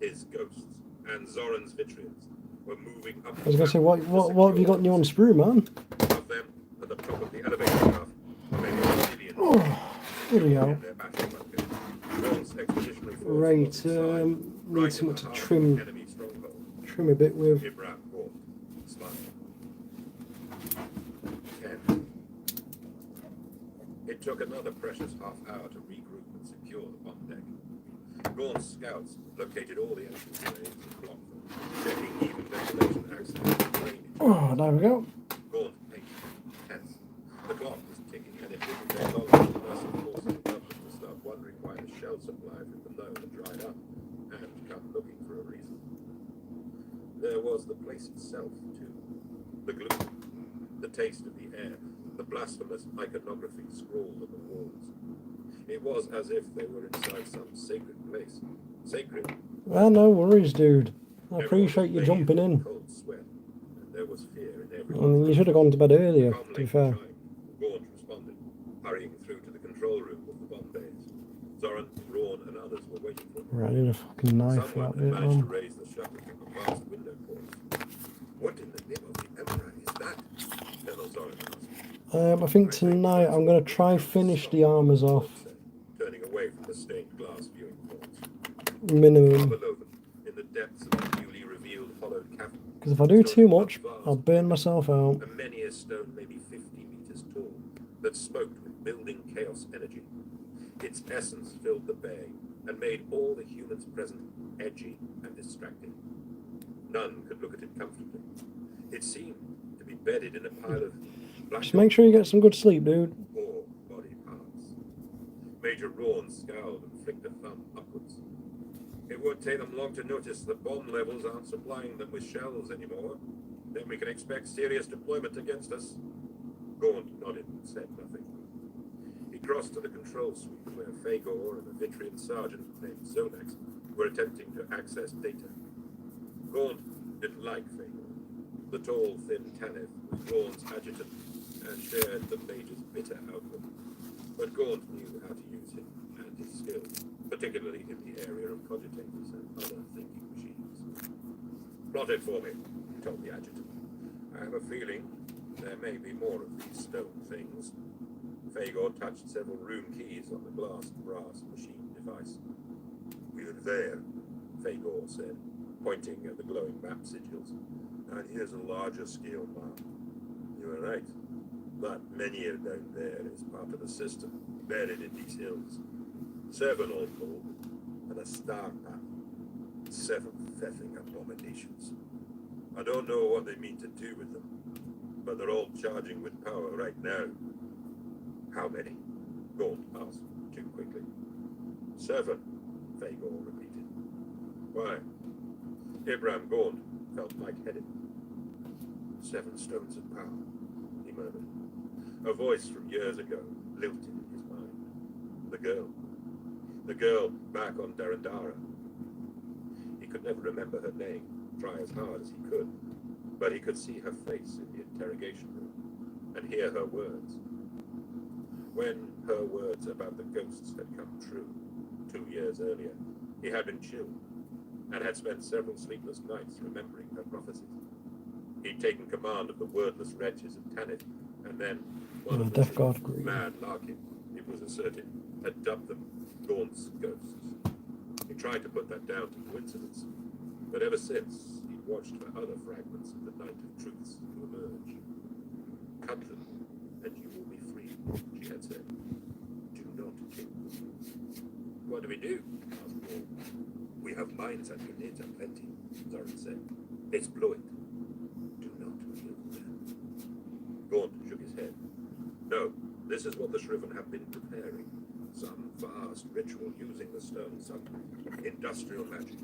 His ghosts and Zoran's Vitrions were moving up. I was going to say, what have you got new on sprue, man? Above them, at the top of the elevator shaft, oh, bloody hell. Right, need something to trim a bit with. 10. It took another precious half hour to regroup and secure the bomb deck. Gaunt's scouts located all the entrance ways and blocked them, checking even ventilation access and drainage. Oh, there we go. Gaunt paced, tense. The clock was ticking, and it didn't take long for the mercy forces of government to start wondering why the shell supply from below had dried up, and come looking for a reason. There was the place itself, too. The gloom, the taste of the air, the blasphemous iconography scrawled on the walls. It was as if they were inside some sacred place. Sacred. Well, no worries, dude. I appreciate you jumping in. Cold sweat, and there was fear in every You should have gone to bed earlier, to be fair. Gaunt responded, hurrying through to the control room of the bomb bays. Zoran, Braun, and others were waiting for him. Right, I need a fucking knife for that bit, managed to man. raise the shutter from the vast window ports. What in the name of the Emperor is that? Colonel Zoran asked. I think tonight I'm going to try finish the armours off. Turning away from the stained glass viewing ports. Minimum. Below them, in the depths of the newly revealed hollowed cavern. Because if I do too much, I'll burn myself out. And many a stone, maybe 50 meters tall, that smoked with building chaos energy. Its essence filled the bay and made all the humans present edgy and distracting. None could look at it comfortably. It seemed to be bedded in a pile of black. Just make sure you get some good sleep, dude. Poor body parts. Major Rawn scowled and flicked a thumb upwards. It won't take them long to notice the bomb levels aren't supplying them with shells anymore. Then we can expect serious deployment against us. Gaunt nodded and said nothing. He crossed to the control suite where Fagor and a Vitrian sergeant named Zonax were attempting to access data. Gaunt didn't like Fagor. The tall, thin Tanith was Rawn's adjutant and shared the Major's bitter outlook. But Gaunt knew how to use him and his skills, particularly in the area of cogitators and other thinking machines. Plot it for me, he told the adjutant. I have a feeling there may be more of these stone things. Fagor touched several room keys on the glass brass machine device. We're there, Fagor said, pointing at the glowing map sigils. And here's a larger scale map. You are right. That menu down there is part of the system, buried in these hills. 7 all told, and a star map. 7 feffing abominations. I don't know what they mean to do with them, but they're all charging with power right now. How many? Gaunt asked, too quickly. 7, Fagor repeated. Why? Ibram Gaunt felt light-headed. 7 stones of power, he murmured. A voice from years ago lilted in his mind. The girl. The girl back on Darandara. He could never remember her name, try as hard as he could, but he could see her face in the interrogation room and hear her words. When her words about the ghosts had come true, 2 years earlier, he had been chilled and had spent several sleepless nights remembering her prophecies. He'd taken command of the wordless wretches of Tanith, and then one of the deathguard agreed. mad Larkin, it was asserted, had dubbed them Gaunt's ghosts. He tried to put that down to coincidence, but ever since, he'd watched for other fragments of the Night of Truths to emerge. Cut them, and you will be free, she had said. Do not kill them. What do we do? Asked Paul. We have mines and grenades aplenty, Zoran said. Let's blow it. Do not kill them. Gaunt shook his head. No, this is what the Shriven have been preparing. Some vast ritual using the stone, some industrial magic.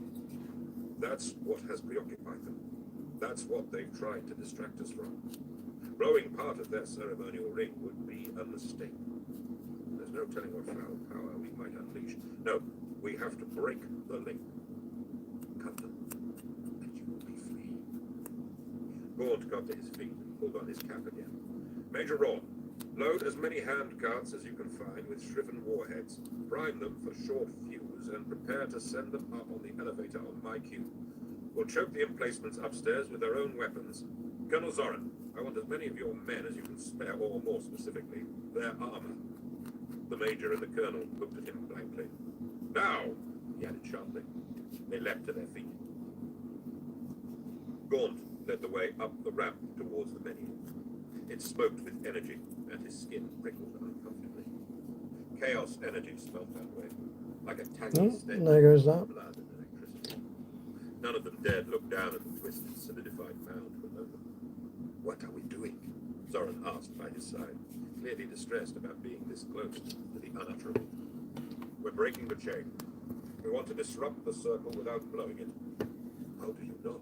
That's what has preoccupied them. That's what they've tried to distract us from. Blowing part of their ceremonial ring would be a mistake. There's no telling what foul power we might unleash. No, we have to break the link. Cut them, and you will be free. Gaunt got to his feet and pulled on his cap again. Major Rawn, load as many hand carts as you can find with Shriven warheads, prime them for short fuse, and prepare to send them up on the elevator on my cue. We'll choke the emplacements upstairs with their own weapons. Colonel Zoran, I want as many of your men as you can spare, or more specifically, their armor. The Major and the Colonel looked at him blankly. Now, he added sharply. They leapt to their feet. Gaunt led the way up the ramp towards the menu. It smoked with energy, and his skin prickled uncomfortably. Chaos energy smelt that way, like a tangy stench there goes that. of blood and electricity. None of them dared look down at the twisted, solidified mound below them. What are we doing? Zoran asked by his side, clearly distressed about being this close to the unutterable. We're breaking the chain. We want to disrupt the circle without blowing it. How do you know?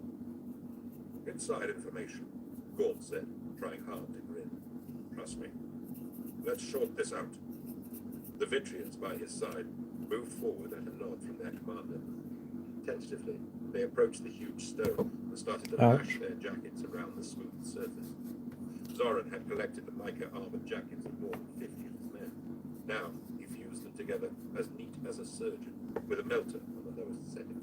Inside information, Gaunt said, trying hard to grin. Trust me. Let's short this out. The Vitrians by his side moved forward at a nod from their commander. Tentatively, they approached the huge stone and started to lash their jackets around the smooth surface. Zoran had collected the mica-armored jackets of more than 50 of his men. Now, he fused them together as neat as a surgeon, with a melter on the lowest setting.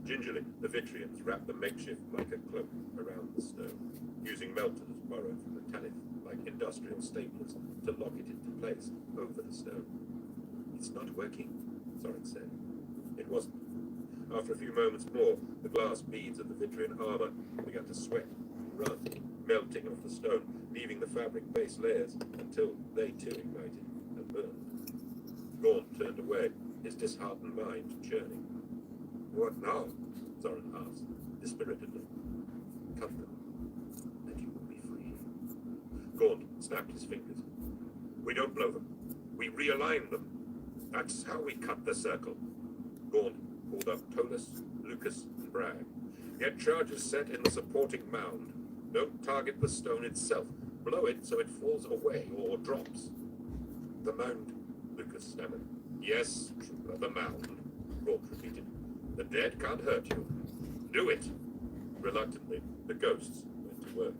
Gingerly, the Vitrians wrapped the makeshift mica cloak around the stone, using melters borrowed from the Tanith, like industrial staplers, to lock it into place over the stone. It's not working, Zoran said. It wasn't. After a few moments more, the glass beads of the Vitrian armor began to sweat and run, melting off the stone, leaving the fabric base layers until they too ignited and burned. Gaunt turned away, his disheartened mind churning. What now? Zoran asked, dispiritedly. Cut them, and you will be snapped his fingers. We don't blow them. We realign them. That's how we cut the circle. Gaunt called up Tolus, Lucas, and Bragg. Get charges set in the supporting mound. Don't target the stone itself. Blow it so it falls away or drops. The mound, Lucas stammered. Yes, trooper, the mound, Gaunt repeated. The dead can't hurt you. Do it. Reluctantly, the ghosts went to work.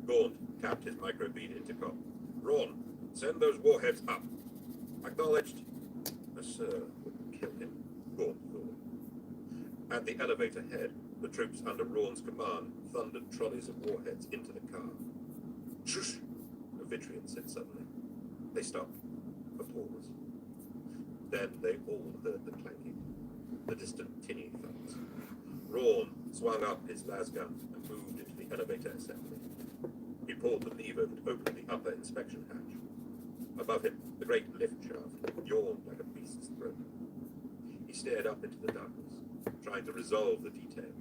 Gaunt tapped his microbead intercom. Rawn, send those warheads up. Acknowledged. A sir would kill him, Gaunt thought. At the elevator head, the troops under Rawn's command thundered trolleys of warheads into the car. Shush! A Vitrian said suddenly. They stopped. A pause. Then they all heard the clanking, the distant tinny thuds. Rawn swung up his lasgun and moved into the elevator assembly. He pulled the lever that opened the upper inspection hatch. Above him, the great lift shaft yawned like a beast's throat. He stared up into the darkness, trying to resolve the detail.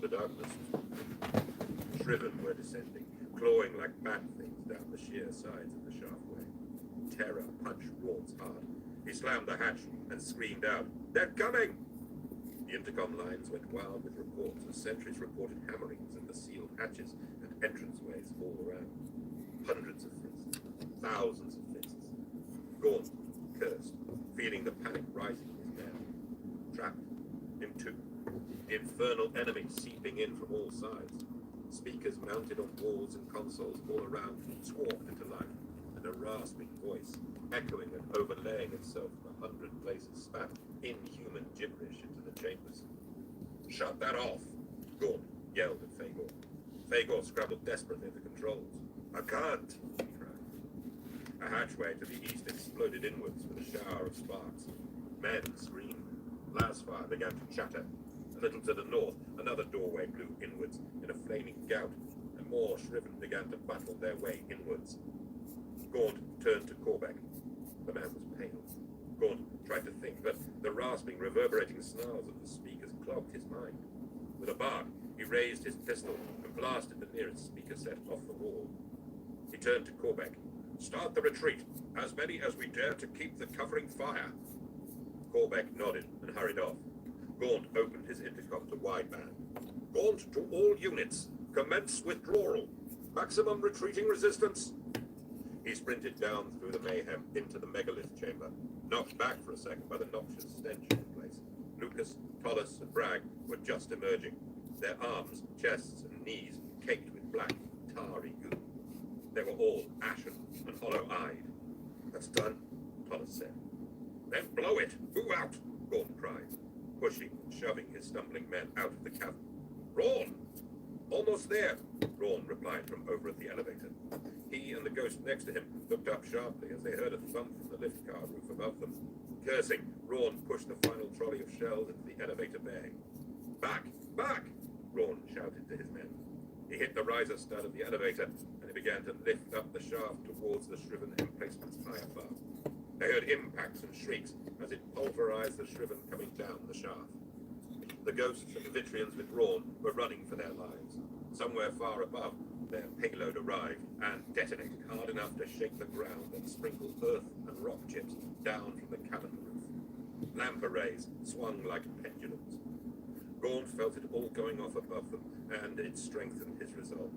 The darkness was shriven were descending, clawing like bat things down the sheer sides of the shaftway. Terror punched Rawn's heart. He slammed the hatch and screamed out, "They're coming!" The intercom lines went wild with reports as sentries reported hammerings at the sealed hatches and entranceways all around. Hundreds of fists, thousands of fists. Gaunt cursed, feeling the panic rising in his men. Trapped, him too. The infernal enemy seeping in from all sides. Speakers mounted on walls and consoles all around swarmed into life, and a rasping voice, echoing and overlaying itself from 100 places, spat inhuman gibberish into the chambers. Shut that off! Gaunt yelled at Fagor. Fagor scrabbled desperately at the controls. I can't, he cried. A hatchway to the east exploded inwards with a shower of sparks. Men screamed. Lasfire began to chatter. A little to the north, another doorway blew inwards in a flaming gout, and more shriven began to battle their way inwards. Gaunt turned to Corbeck. The man was pale. Gaunt tried to think, but the rasping, reverberating snarls of the speakers clogged his mind. With a bark, he raised his pistol and blasted the nearest speaker set off the wall. He turned to Corbeck. Start the retreat, as many as we dare to keep the covering fire. Corbeck nodded and hurried off. Gaunt opened his intercom to wideband. Gaunt to all units. Commence withdrawal. Maximum retreating resistance. He sprinted down through the mayhem into the megalith chamber, knocked back for a second by the noxious stench in the place. Lucas, Tolus, and Bragg were just emerging, their arms, chests, and knees caked with black, tarry goo. They were all ashen and hollow-eyed. That's done, Tolus said. Then blow it! Move out! Gaunt cried, pushing and shoving his stumbling men out of the cavern. Rawn! Almost there, Rawn replied from over at the elevator. He and the ghost next to him looked up sharply as they heard a thump from the lift car roof above them. Cursing, Rawn pushed the final trolley of shells into the elevator bay. Back! Back! Rawn shouted to his men. He hit the riser stud of the elevator, and he began to lift up the shaft towards the shriven emplacements high above. They heard impacts and shrieks as it pulverized the shriven coming down the shaft. The ghosts and the Vitrians with Rawn were running for their lives. Somewhere far above, their payload arrived and detonated hard enough to shake the ground and sprinkle earth and rock chips down from the cavern roof. Lamp arrays swung like pendulums. Gaunt felt it all going off above them, and it strengthened his resolve.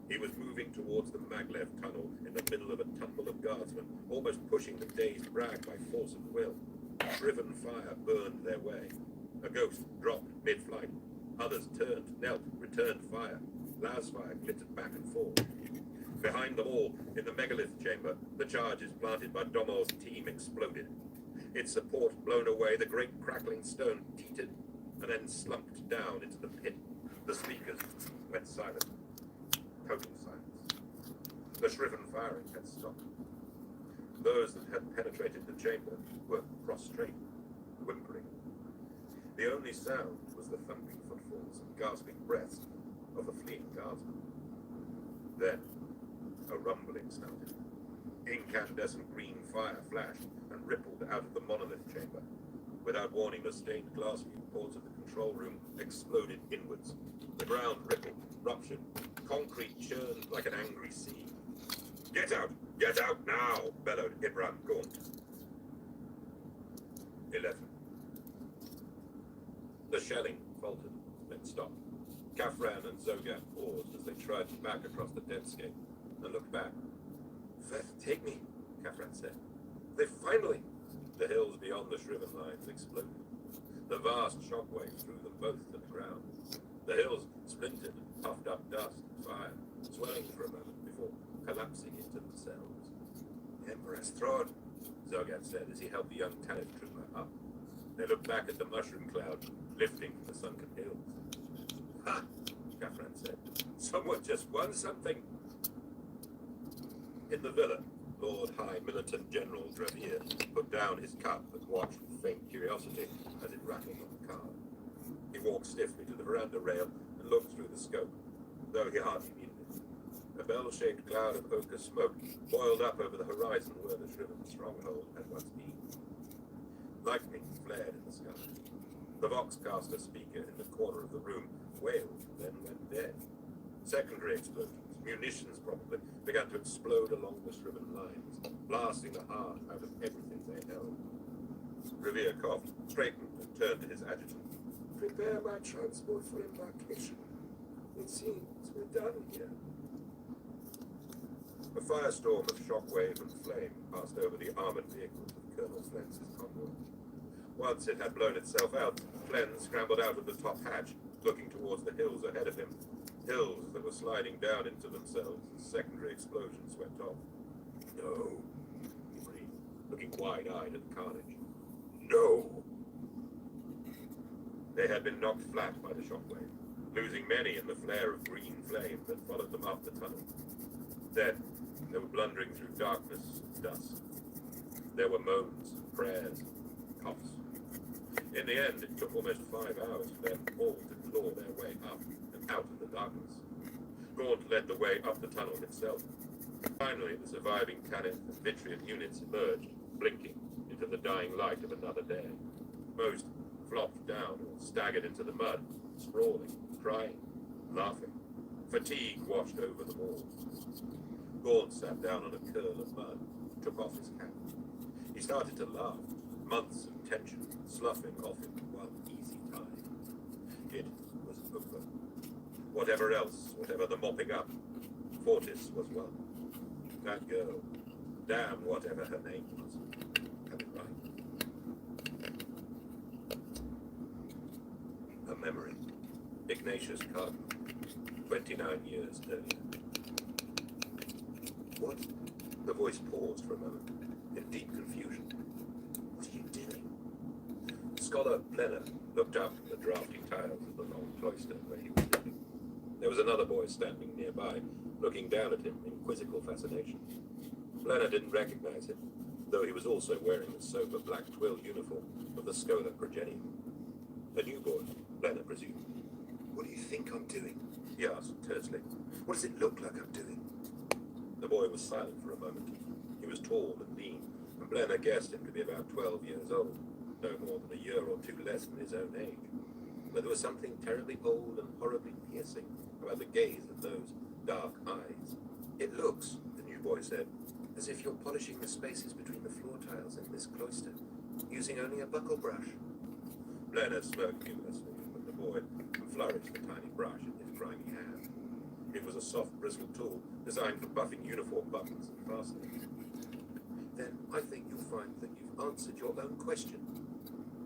He was moving towards the maglev tunnel in the middle of a tumble of guardsmen, almost pushing the dazed Bragg by force of will. Shriven fire burned their way. A ghost dropped mid-flight. Others turned, knelt, returned fire. Lasfire glittered back and forth. Behind them all, in the megalith chamber, the charges planted by Dommel's team exploded. Its support blown away, the great crackling stone teetered and then slumped down into the pit. The speakers went silent. Total silence. The shriven firing had stopped. Those that had penetrated the chamber were prostrate, whimpering. The only sound was the thumping footfalls and gasping breaths of the fleeing guardsmen. Then, a rumbling sounded. Incandescent green fire flashed and rippled out of the monolith chamber. Without warning, the stained glass viewports of the control room exploded inwards. The ground rippled, ruptured. Concrete churned like an angry sea. Get out! Get out now! Bellowed Ibram Gaunt. 11. The shelling faltered, then stopped. Kafran and Zogat paused as they trudged back across the deathscape and looked back. Take me, Kafran said. They finally... The hills beyond the shriven lines exploded. The vast shockwave threw them both to the ground. The hills splintered and puffed up dust and fire, swelling for a moment before collapsing into themselves. Emperor's throne, Zogat said as he helped the young Tanith trooper up. They looked back at the mushroom cloud lifting from the sunken hills. Ha! Kafran said. Someone just won something. In the villa, Lord High Militant General Dravier put down his cup and watched with faint curiosity as it rattled on the card. He walked stiffly to the veranda rail and looked through the scope, though he hardly needed it. A bell-shaped cloud of ochre smoke boiled up over the horizon where the shriven stronghold had once been. Lightning flared in the sky. The Voxcaster speaker in the corner of the room wailed, then went dead. Secondary explosions, munitions probably, began to explode along the shriven lines, blasting the heart out of everything they held. Revere coughed, straightened, and turned to his adjutant. Prepare my transport for embarkation. It seems we're done here. A firestorm of shockwave and flame passed over the armored vehicles of Colonel Flens's convoy. Once it had blown itself out, Flen scrambled out of the top hatch, looking towards the hills ahead of him. Hills that were sliding down into themselves as secondary explosions swept off. No, he breathed, looking wide-eyed at the carnage. No! They had been knocked flat by the shockwave, losing many in the flare of green flame that followed them up the tunnel. Then, they were blundering through darkness and dust. There were moans, prayers, coughs. In the end, it took almost 5 hours for them all to claw their way up and out of the darkness. Gaunt led the way up the tunnel himself. Finally, the surviving Tanith and Vitriot units emerged, blinking, into the dying light of another day. Most flopped down or staggered into the mud, sprawling, crying, laughing. Fatigue washed over them all. Gaunt sat down on a curl of mud, took off his cap. He started to laugh, months of tension sloughing off in one easy time. It was over. Whatever else, whatever the mopping up, Fortis was one. That girl, damn whatever her name was, had it right. A memory. Ignatius Cardinal, 29 years earlier. What? The voice paused for a moment, in deep confusion. What are you doing? Scholar Blenner looked up from the drafting tiles of the long cloister where he was living. There was another boy standing nearby, looking down at him in quizzical fascination. Blenner didn't recognize him, though he was also wearing the sober black twill uniform of the Schola Progenium. A new boy, Blenner presumed. What do you think I'm doing? He asked tersely. What does it look like I'm doing? The boy was silent for a moment. He was tall and lean, and Blenner guessed him to be about 12 years old, no more than a year or two less than his own age. But there was something terribly old and horribly piercing about the gaze of those dark eyes. It looks, the new boy said, as if you're polishing the spaces between the floor tiles in this cloister, using only a buckle brush. Blenner smirked humorously at the boy and flourished the tiny brush in his grimy hand. It was a soft, bristled tool designed for buffing uniform buttons and fastenings. Then I think you'll find that you've answered your own question.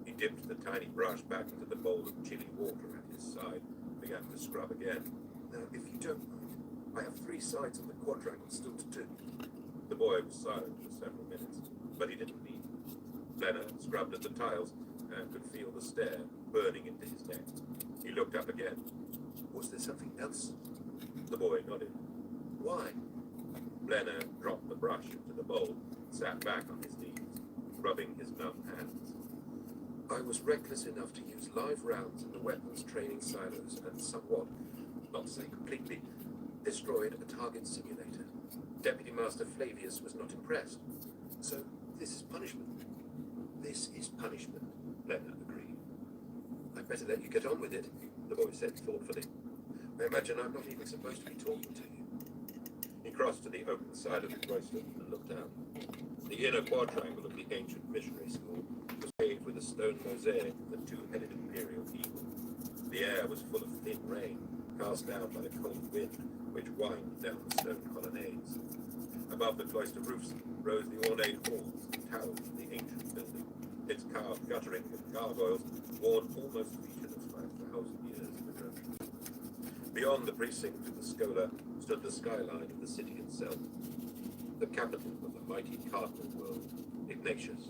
He dipped the tiny brush back into the bowl of chilly water at his side and began to scrub again. Now, if you don't mind, I have 3 sides of the quadrangle still to do. The boy was silent for several minutes, but he didn't need. Blenner scrubbed at the tiles and could feel the stare burning into his neck. He looked up again. Was there something else? The boy nodded. Why? Blenner dropped the brush into the bowl and sat back on his knees, rubbing his numb hands. I was reckless enough to use live rounds in the weapons training silos and somewhat, not to say completely, destroyed a target simulator. Deputy Master Flavius was not impressed. So this is punishment. This is punishment, Blenner agreed. I'd better let you get on with it, the boy said thoughtfully. I imagine I'm not even supposed to be talking to you. He crossed to the open side of the cloister and looked out. The inner quadrangle of the ancient missionary school was paved with a stone mosaic of the two-headed imperial eagle. The air was full of thin rain, cast down by the cold wind, which whined down the stone colonnades. Above the cloister roofs rose the ornate halls and towers of the ancient building, its carved guttering and gargoyles worn almost featureless by 1,000 years of erosion. Beyond the precinct of the Scola stood the skyline of the city itself, the capital of the mighty cardinal world, Ignatius.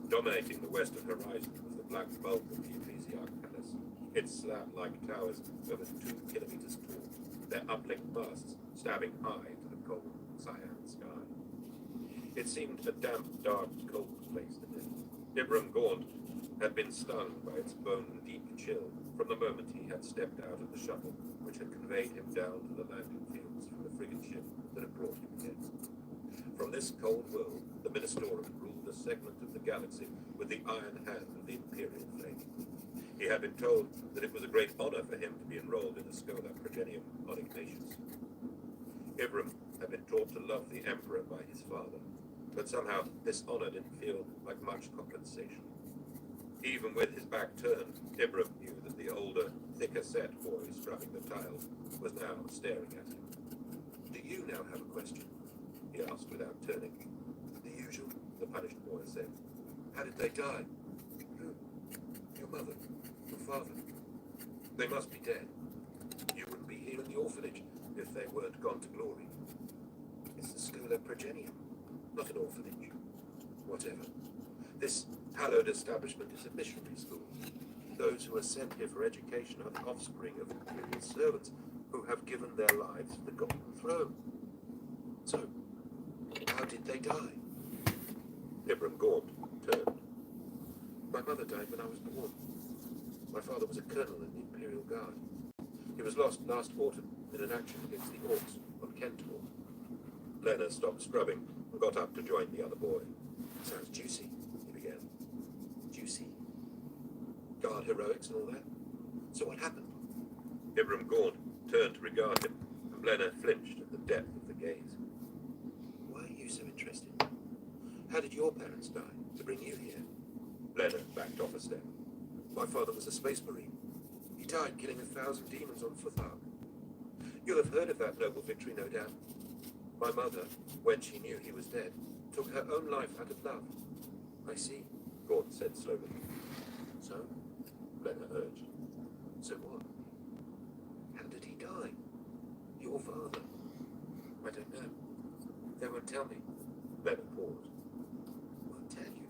Dominating the western horizon was the black bulk of the Ecclesiarch Palace, its slab-like towers over 2 kilometers tall, their uplinked masts stabbing high to the cold cyan sky. It seemed a damp, dark, cold place to live. Ibram Gaunt had been stung by its bone-deep chill from the moment he had stepped out of the shuttle which had conveyed him down to the landing fields from the frigate ship that had brought him here. From this cold world, the Ministorum ruled a segment of the galaxy with the iron hand of the Imperial flame. He had been told that it was a great honor for him to be enrolled in the Schola Progenium on Ignatius. Ibram had been taught to love the Emperor by his father, but somehow this honor didn't feel like much compensation. Even with his back turned, Ibram knew that the older, thicker-set boy scrubbing the tiles was now staring at him. "Do you now have a question?" he asked without turning. "The usual," the punished boy said. "How did they die?" "Who? Your mother? Your father? They must be dead. You wouldn't be here in the orphanage if they weren't gone to glory." "It's the Schola Progenium, not an orphanage." "Whatever. This hallowed establishment is a missionary school. Those who are sent here for education are the offspring of imperial servants who have given their lives for the Golden Throne. So, how did they die?" Ibram Gaunt turned. "My mother died when I was born. My father was a colonel in the Imperial Guard. He was lost last autumn in an action against the Orcs on Kentor." Lena stopped scrubbing and got up to join the other boy. "Sounds juicy," he began. "Juicy? Guard heroics and all that? So what happened?" Ibram Gaunt turned to regard him, and Lena flinched at the depth of the gaze. "Why are you so interested? How did your parents die to bring you here?" Lena backed off a step. "My father was a space marine. He died killing 1,000 demons on Futhark. You'll have heard of that noble victory, no doubt. My mother, when she knew he was dead, took her own life out of love." "I see," Gaunt said slowly. "So?" Lena urged. "So what? How did he die? Your father?" "I don't know. They won't tell me." Lena paused. "Won't tell you?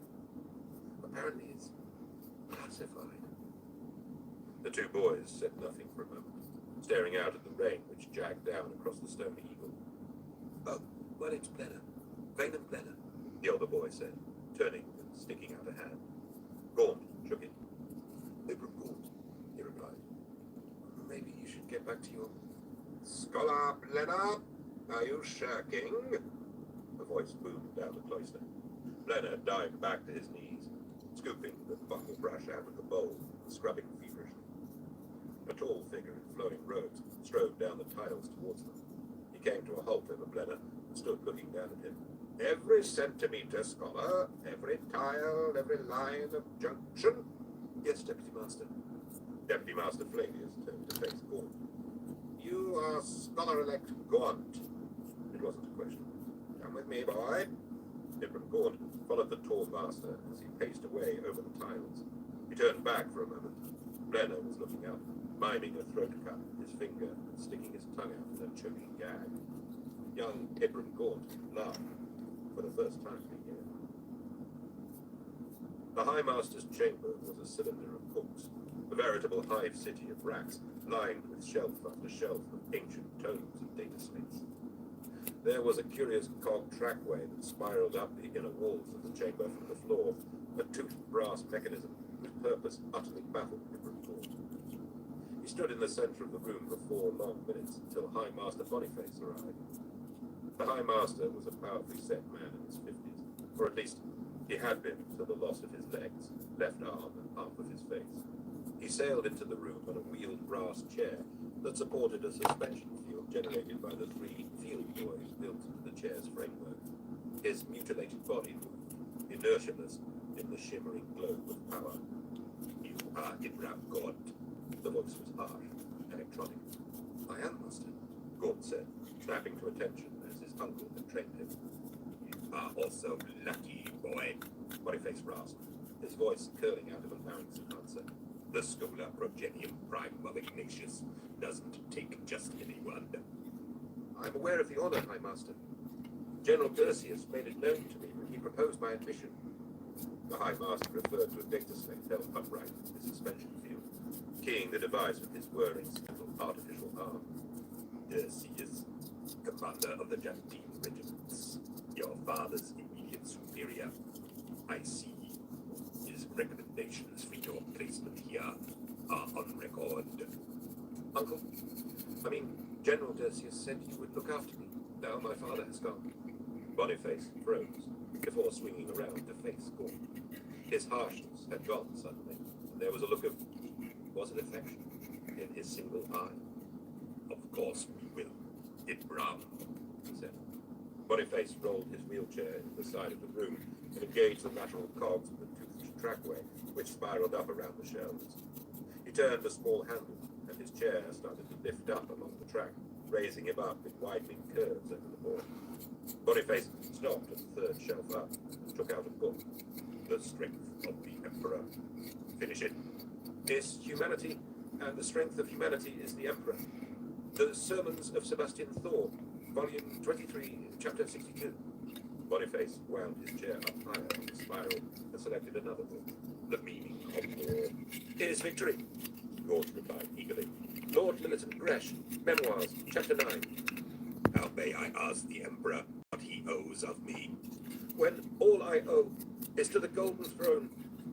Apparently it's classified." The two boys said nothing for a moment, staring out at the rain which jagged down across the stone eagle. "Oh, well, it's Blenner. Valen Blenner," the older boy said, turning and sticking out a hand. Gaunt shook it. "Ibram Gaunt," he replied. "Maybe you should get back to your..." "Scholar Blenner, are you shirking?" A voice boomed down the cloister. Blenner dived back to his knees, scooping the buckle brush out of the bowl and scrubbing feverishly. A tall figure in flowing robes strode down the tiles towards them. He came to a halt over Blenner and stood looking down at him. "Every centimetre, scholar, every tile, every line of junction." "Yes, Deputy Master." Deputy Master Flavius turned to face Gaunt. "You are Scholar-elect Gaunt." It wasn't a question. "Come with me, boy." Ibram Gaunt followed the tall master as he paced away over the tiles. He turned back for a moment. Blenner was looking up, miming a throat cut with his finger and sticking his tongue out in a choking gag. Young Ibram Gaunt laughed for the first time for a year. The High Master's chamber was a cylinder of books, a veritable hive city of racks lined with shelf after shelf of ancient tomes and data slates. There was a curious cogged trackway that spiraled up the inner walls of the chamber from the floor, a toothed brass mechanism whose purpose utterly baffled Ibram Gaunt. He stood in the centre of the room for 4 long minutes until High Master Boniface arrived. The High Master was a powerfully set man in his 50s, or at least he had been until the loss of his legs, left arm, and half of his face. He sailed into the room on a wheeled brass chair that supported a suspension field generated by the 3 field boys built into the chair's framework. His mutilated body moved, inertialess in the shimmering globe of power. You are Ibram God. The voice was harsh, electronic. I am, Master, Gaunt said, snapping to attention as his uncle had trained him. You are also lucky, boy, Boniface rasped, his voice curling out of a larynx answer. The Scholar Progenium Prime of Ignatius doesn't take just anyone. I'm aware of the honor, High Master. General Dersius made it known to me when he proposed my admission. The High Master referred to a data slate held upright in the suspension field, keying the device with his whirring simple artificial arm. Dersius, commander of the Jantine regiments, your father's immediate superior. I see. His recommendations for your placement here are on record. Uncle, General Dersius said you would look after me. Now my father has gone. Boniface froze before swinging around to face Gaunt. His harshness had gone suddenly, and there was a look of, was it affection, in his single eye. Of course we will. Ibram, he said. Boniface rolled his wheelchair into the side of the room and engaged the lateral cogs of the toothed trackway, which spiraled up around the shelves. He turned a small handle, and his chair started to lift up along the track, raising him up in widening curves over the board. Boniface stopped at the third shelf up and took out a book. The Strength of the Emperor. Finish it. Is humanity, and the strength of humanity is the Emperor. The Sermons of Sebastian Thor, Volume 23, Chapter 62. Boniface wound his chair up higher on the spiral and selected another book. The Meaning of War. Is Victory, Gaunt replied eagerly. Lord Militant Gresh, Memoirs, Chapter 9. How may I ask the Emperor what he owes of me? When all I owe is to the Golden Throne,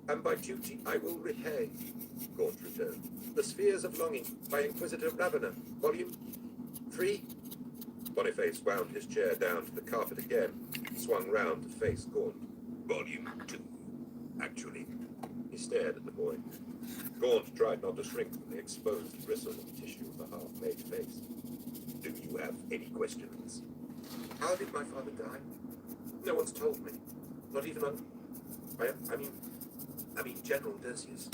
and by duty I will repay, Gaunt returned. The Spheres of Longing, by Inquisitor Ravener, Volume 3. Boniface wound his chair down to the carpet again, swung round to face Gaunt. Volume 2, actually. He stared at the boy. Gaunt tried not to shrink from the exposed bristle and tissue of the half-made face. Do you have any questions? How did my father die? No one's told me. Not even General Dersius.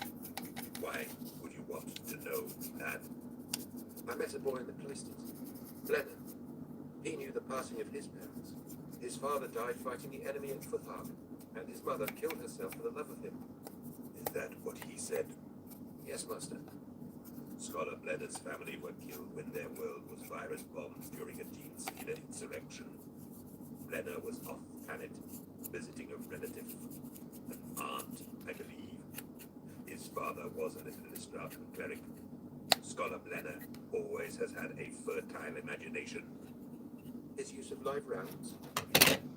Why would you want to know that? I met a boy in the cloisters, Blenner. He knew the passing of his parents. His father died fighting the enemy at Futhark, and his mother killed herself for the love of him. Is that what he said? Yes, Master. Scholar Blenner's family were killed when their world was virus-bombed during a gene-stealer insurrection. Blenner was off planet, visiting a relative, an aunt, I believe. His father was an administrator cleric. Scholar Blenner always has had a fertile imagination. His use of live rounds?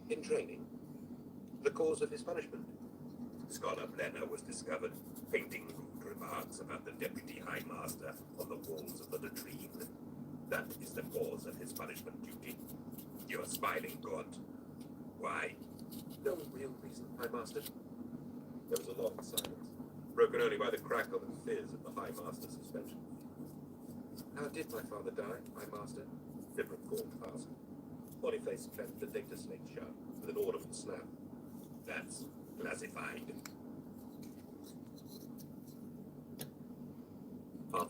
In training? The cause of his punishment? Scholar Blenner was discovered painting rude remarks about the Deputy High Master on the walls of the latrine. That is the cause of his punishment duty. You're smiling, Gaunt. Why? No real reason, High Master. There was a long silence, broken only by the crackle and fizz of the High Master's suspension. How did my father die, High Master? Ibram Gaunt asked. Boniface clamped the data slate shut with an audible snap. That's classified.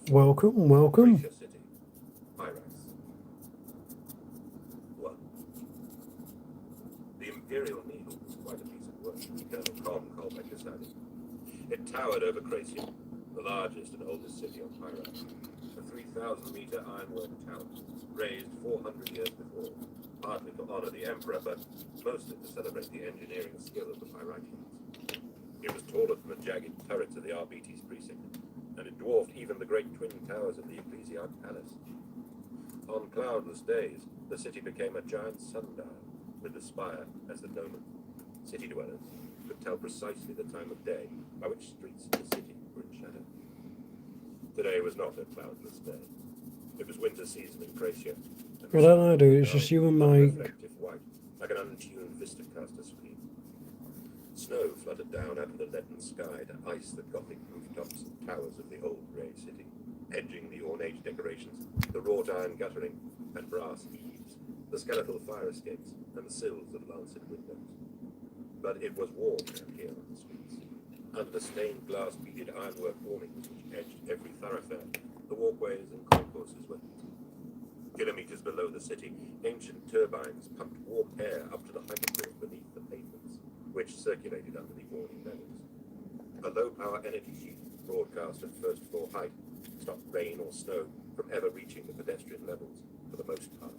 Welcome. City. Pyrax. 1. The Imperial Needle was quite a piece of work, Colonel Colbeck decided. It towered over Crasium, the largest and oldest city on Pyrax. A 3,000-meter ironwork tower, raised 400 years before, partly to honor the Emperor, but mostly to celebrate the engineering skill of the Pyrakians. It was taller than the jagged turrets of the Arbites precinct, and it dwarfed even the great twin towers of the Ecclesiarch Palace. On cloudless days, the city became a giant sundial, with the spire as the gnomon. City dwellers could tell precisely the time of day by which streets in the city were in shadow. Today was not a cloudless day. It was winter season in Crasium. I don't know, dude. It's just you and Mike. Reflective white, like an untuned Vistacaster screen. Snow flooded down out of the leaden sky to ice the Gothic rooftops and towers of the old grey city. edging the ornate decorations, the wrought iron guttering and brass eaves, the skeletal fire escapes, and the sills of lancet windows. But it was warm down here on the streets. Under the stained glass beaded ironwork awnings which edged every thoroughfare, the walkways and concourses were heated. Kilometers below the city, ancient turbines pumped warm air up to the hypercores beneath the pavements, which circulated under the awning levels. A low-power energy sheet, broadcast at first floor height, stopped rain or snow from ever reaching the pedestrian levels, for the most part.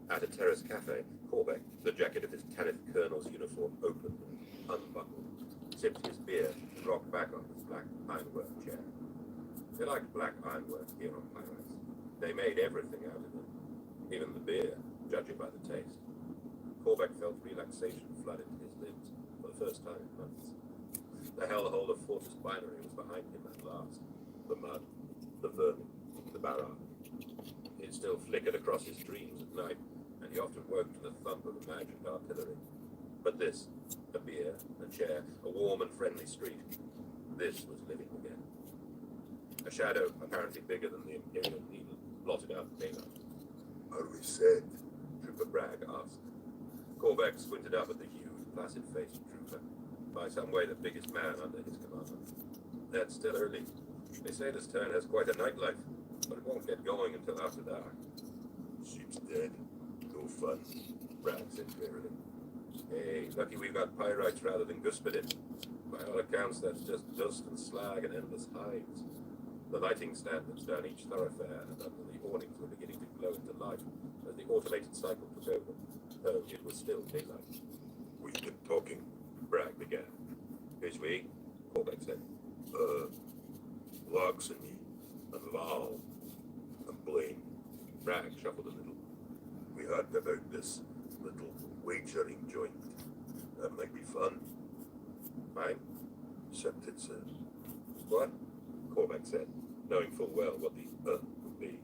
At a terrace cafe, Corbeck, the jacket of his Tanith colonel's uniform open and unbuckled, sipped his beer and rocked back on his black ironwork chair. They liked black ironwork here on Pyrites. They made everything out of it, even the beer, judging by the taste. Corbeck felt relaxation flood into his limbs for the first time in months. The hellhole of Fortis Binary was behind him at last. The mud, the vermin, the barrage. It still flickered across his dreams at night, and he often woke to the thump of imagined artillery. But this, a beer, a chair, a warm and friendly street, this was living again. A shadow, apparently bigger than the Imperial Needle, blotted out daylight. "Are we set?" Trooper Bragg asked. Corbeck squinted up at the huge, placid-faced trooper, by some way the biggest man under his command. "That's still early. They say this town has quite a nightlife, but it won't get going until after dark." "Ship's dead. No fun," Bragg said drearily. "Hey, lucky we've got pyrites rather than Guspidin. By all accounts, that's just dust and slag and endless hides." The lighting standards down each thoroughfare and under the awnings were beginning to glow into life as the automated cycle took over, though it was still daylight. "We've been talking," Bragg began. "Who's we?" Corbeck said. Loxony, and Val, and Blaine." Bragg shuffled a little. "We heard about this little wagering joint. That might be fun." "Fine." Except it's What? Corbeck said, knowing full well what the would be.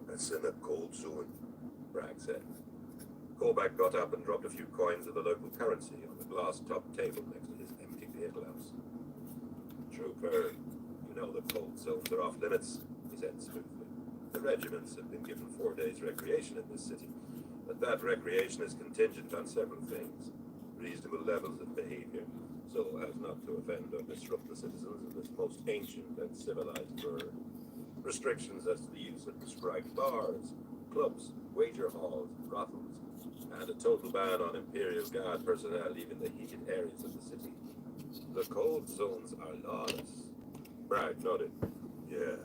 "That's in a cold zone," Bragg said. Corbeck got up and dropped a few coins of the local currency on the glass-topped table next to his empty beer glass. "Trooper, you know the cold zones are off limits," he said smoothly. "The regiments have been given 4 days' recreation in this city, but that recreation is contingent on several things. Reasonable levels of behavior, so as not to offend or disrupt the citizens of this most ancient and civilized world. Restrictions as to the use of prescribed bars, clubs, wager halls, brothels, and a total ban on Imperial Guard personnel leaving the heated areas of the city. The cold zones are lawless." Bragg nodded. "Yeah,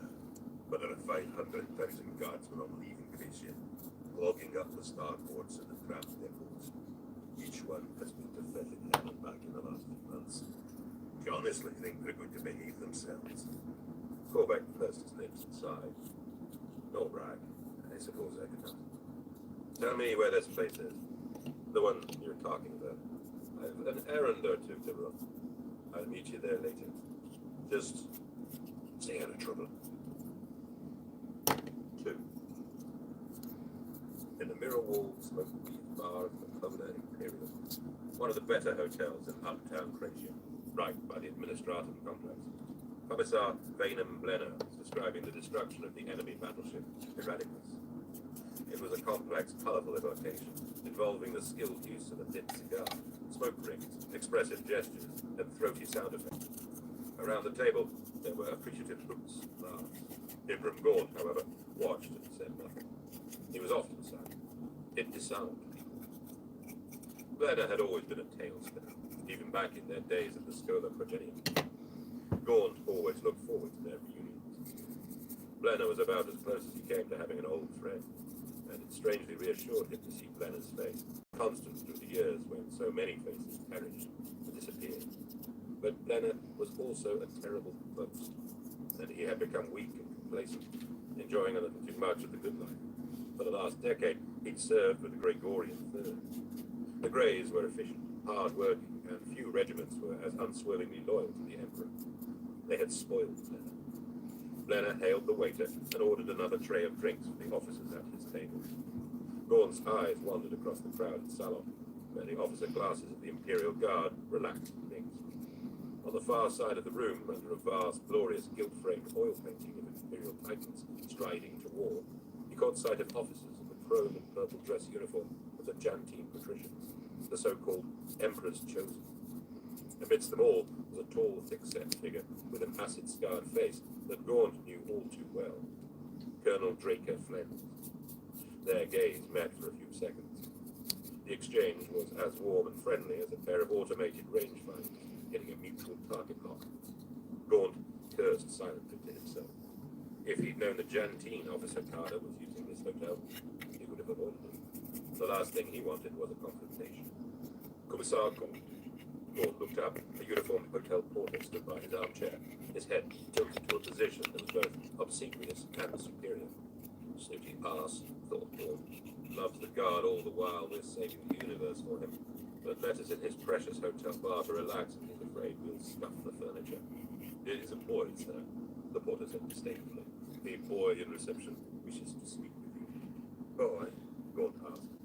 but there are 500,000 guardsmen on leave in Gracia, clogging up the starports and the tram depots. Each one has been to feathering hell and back in the last few months. Do you honestly think they're going to behave themselves?" Corbeck pursed his lips and sighed. "No, Bragg, I suppose I can help. Tell me where this place is. The one you're talking about. I've an errand or two to run. I'll meet you there later. Just stay out of trouble." 2. In the mirror-walled smoke-wreathed bar of the Kona Imperial, one of the better hotels in uptown Croatia, right by the Administratum complex, Commissar Vainam Blenner was describing the destruction of the enemy battleship Heradicus. It was a complex, colorful evocation, involving the skilled use of a lit cigar, smoke rings, expressive gestures, and throaty sound effects. Around the table, there were appreciative looks and laughs. Ibram Gaunt, however, watched and said nothing. He was often silent. It disarmed people. Blenner had always been a tale-spinner, even back in their days at the Schola Progenium. Gaunt always looked forward to their reunions. Blenner was about as close as he came to having an old friend, and it strangely reassured him to see Blenner's face, constant through the years when so many faces perished and disappeared. But Blenner was also a terrible boast, and he had become weak and complacent, enjoying a little too much of the good life. For the last decade, he'd served with the Gregorian Third. The Greys were efficient, hard-working, and few regiments were as unswervingly loyal to the Emperor. They had spoiled Blenner. Blenner hailed the waiter and ordered another tray of drinks for the officers at his table. Gaunt's eyes wandered across the crowded salon, where the officer classes of the Imperial Guard relaxed and mixed. On the far side of the room, under a vast, glorious, gilt-framed oil painting of Imperial Titans striding to war, he caught sight of officers in the chrome and purple dress uniform of the Jantine patricians, the so-called Emperor's Chosen. Amidst them all was a tall, thick-set figure with an acid-scarred face that Gaunt knew all too well. Colonel Draker Flens. Their gaze met for a few seconds. The exchange was as warm and friendly as a pair of automated rangefinders getting a mutual target lock. Gaunt cursed silently to himself. If he'd known that Jantine Officer Carter was using this hotel, he would have avoided it. The last thing he wanted was a confrontation. Commissar Gaunt. Gaunt looked up. A uniformed hotel porter stood by his armchair, his head tilted to a position that was both obsequious and superior. Snooty ass, thought Gaunt. Loves the guard all the while we're saving the universe for him, but let us in his precious hotel bar to relax, and he's afraid we'll snuff the furniture. It is a boy, sir, the porter said disdainfully. The boy in reception wishes to speak with you. Boy? Gaunt asked.